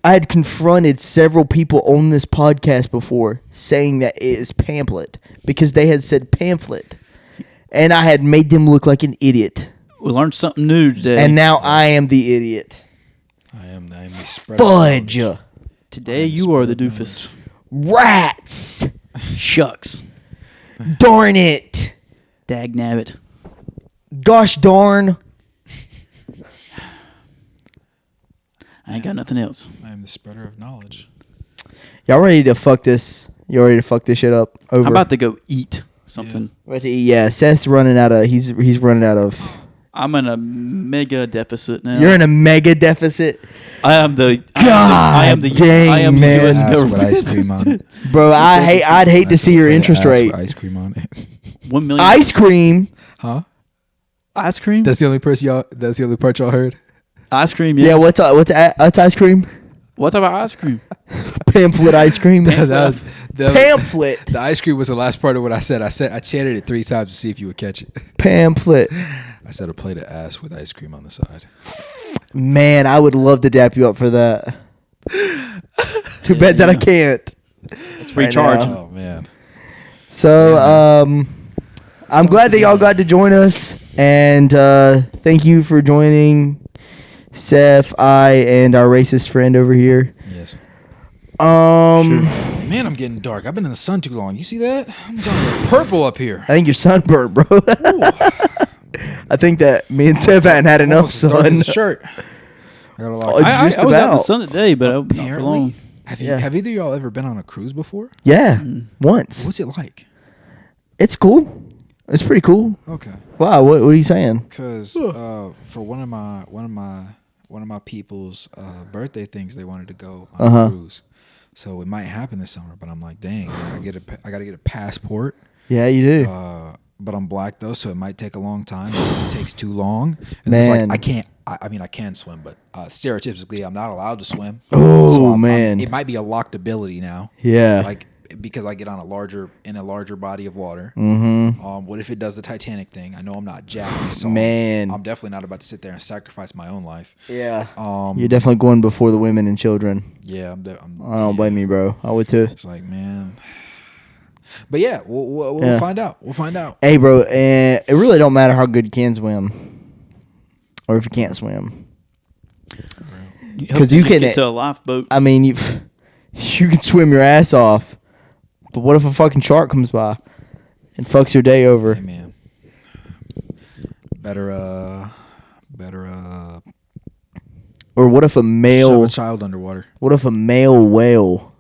had confronted several people on this podcast before saying that it is Pamphlet because they had said pamphlet, and I had made them look like an idiot. We learned something new today. And now I am the idiot. I am the spread. Fudge. Today you are the doofus. Rats. Shucks. Darn it. Dag nabbit. Gosh darn. I ain't got nothing else. I am the spreader of knowledge. Y'all ready to fuck this? You ready to fuck this shit up? Over. I'm about to go eat something. Yeah, Seth's running out of. He's running out of. I'm in a mega deficit now. You're in a mega deficit. I am the. I am the U.S. Ask with government. ice cream on it. Bro, I'd hate to see your interest Ask rate. with ice cream on it. 1 million. Ice cream. Huh? Ice cream. That's the only part y'all heard. Ice cream. Yeah. Yeah. What's ice cream? What about ice cream? Pamphlet ice cream. The Pamphlet. The ice cream was the last part of what I said. I chanted it 3 times to see if you would catch it. Pamphlet. I said a plate of ass with ice cream on the side. Man, I would love to dap you up for that. Too bad that I can't. It's recharge. Right now. Oh man. So, I'm glad that y'all got to join us, and thank you for joining Seth, and our racist friend over here. Yes. Sure. Man, I'm getting dark. I've been in the sun too long. You see that? I'm going purple up here. I think you're sunburned, bro. I think that me and Seth hadn't had enough Almost as dark sun. as a shirt. I got a lot. I was out in the about. sun today, but not for long. Have either of y'all ever been on a cruise before? Yeah, once. What's it like? It's cool. It's pretty cool. Okay. Wow, what are you saying? Because for one of my people's birthday things, they wanted to go on a cruise. So it might happen this summer, but I'm like, dang, I gotta get a passport. Yeah, you do. But I'm black though, so it might take a long time. It takes too long. And Man. it's like I can't. I mean, I can swim, but stereotypically, I'm not allowed to swim. Oh so man, it might be a locked ability now. Yeah. Like because I get on a larger body of water. Mm-hmm. What if it does the Titanic thing? I know I'm not Jack, so Man. I'm definitely not about to sit there and sacrifice my own life. Yeah. You're definitely going before the women and children. Yeah, I don't blame me, bro. I would too. It's like, man. But yeah, we'll find out. We'll find out. Hey, bro, it really don't matter how good you can swim, or if you can't swim, because you can get to a lifeboat. I mean, you can swim your ass off, but what if a fucking shark comes by and fucks your day over? Hey, man. Better. Or what if a male shove a child underwater? What if a male whale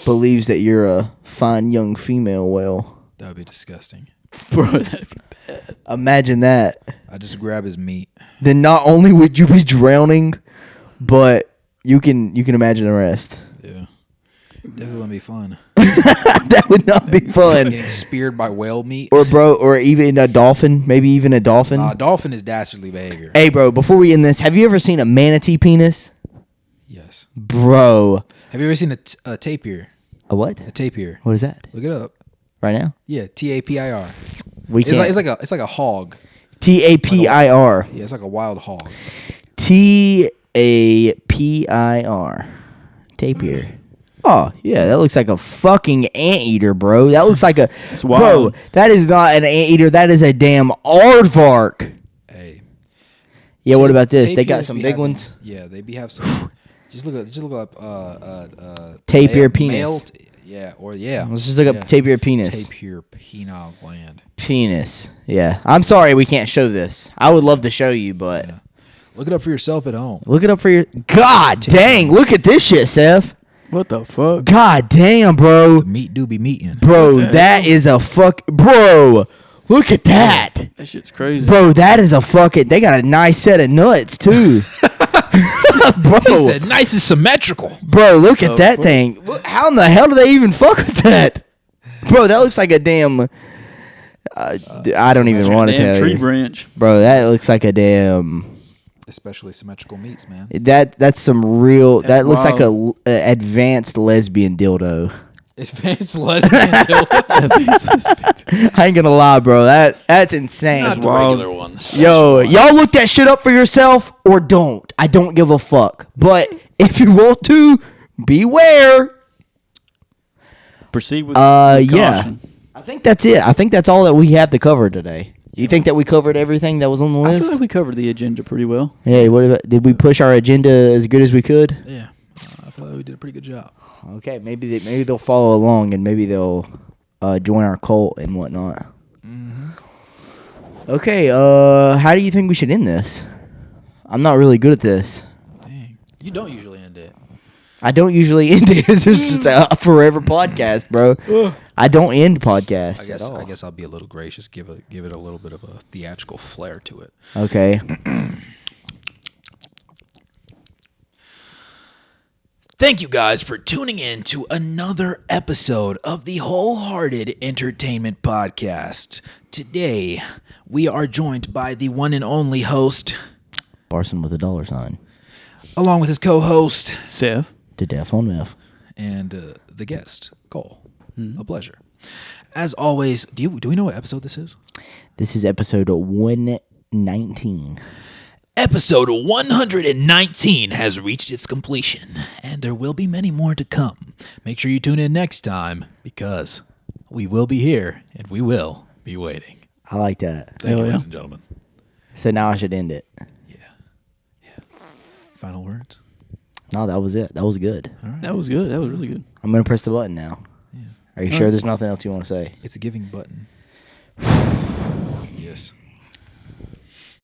believes that you're a fine young female whale? That would be disgusting. Bro, that'd be bad. Imagine that. I just grab his meat. Then not only would you be drowning, but you can imagine the rest. Yeah. Definitely wouldn't be fun. That would not be fun. Getting speared by whale meat. Or even a dolphin. Maybe even a dolphin. Dolphin is dastardly behavior. Hey, bro, before we end this, have you ever seen a manatee penis? Yes. Bro. Have you ever seen a tapir? A what? A tapir. What is that? Look it up. Right now? Yeah, TAPIR. We can't. It's like a hog. TAPIR. Yeah, it's like a wild hog. TAPIR. Tapir. Oh, yeah, that looks like a fucking anteater, bro. That looks like a... Bro, that is not an anteater. That is a damn aardvark. Hey. Yeah, what about this? They got some big ones. Yeah, they have some. Just look up tapir penis. Let's just look up tapir penis. Tapir penile gland. Penis. Yeah. I'm sorry we can't show this. I would love to show you, but look it up for yourself at home. Look it up for your. God dang! Look at this shit, Seth. What the fuck? God damn, bro. The meat do be meating. Bro, that is a fuck. Bro, look at that. That shit's crazy. Bro, that is a fucking. They got a nice set of nuts too. Bro, he said nice and symmetrical. Bro, look at that thing. Look, how in the hell do they even fuck with that? Bro, that looks like a damn. I don't even want to tell tree you. Branch. Bro, that looks like a damn. Especially symmetrical meats, man. That's some real. That looks like a advanced lesbian dildo. Advanced lesbian dildo. I ain't gonna lie, bro. That's insane. Not the regular one. Yo, y'all look that shit up for yourself or don't. I don't give a fuck. But if you want to, beware. Proceed with caution. Yeah. I think that's it. I think that's all that we have to cover today. You think that we covered everything that was on the list? I feel like we covered the agenda pretty well. Hey, what about? Did we push our agenda as good as we could? Yeah, I feel like we did a pretty good job. Okay, maybe they'll follow along and maybe they'll join our cult and whatnot. Mm-hmm. Okay, how do you think we should end this? I'm not really good at this. Dang, you don't usually end it. I don't usually end it. It's just a forever podcast, bro. I don't end podcasts at all. I guess I'll be a little gracious. Give it a little bit of a theatrical flair to it. Okay. Thank you guys for tuning in to another episode of the Wholehearted Entertainment Podcast. Today, we are joined by the one and only host, Barson with a $, along with his co-host, Seth, to Death on Meth, and the guest, Cole. A pleasure. As always, do we know what episode this is? This is episode 119. Episode 119 has reached its completion, and there will be many more to come. Make sure you tune in next time, because we will be here, and we will be waiting. I like that. Thank you, ladies and gentlemen. So now I should end it. Yeah. Final words? No, that was it. That was good. Right. That was good. That was really good. I'm going to press the button now. Yeah. Are you sure there's nothing else you want to say? It's a giving button. Yes.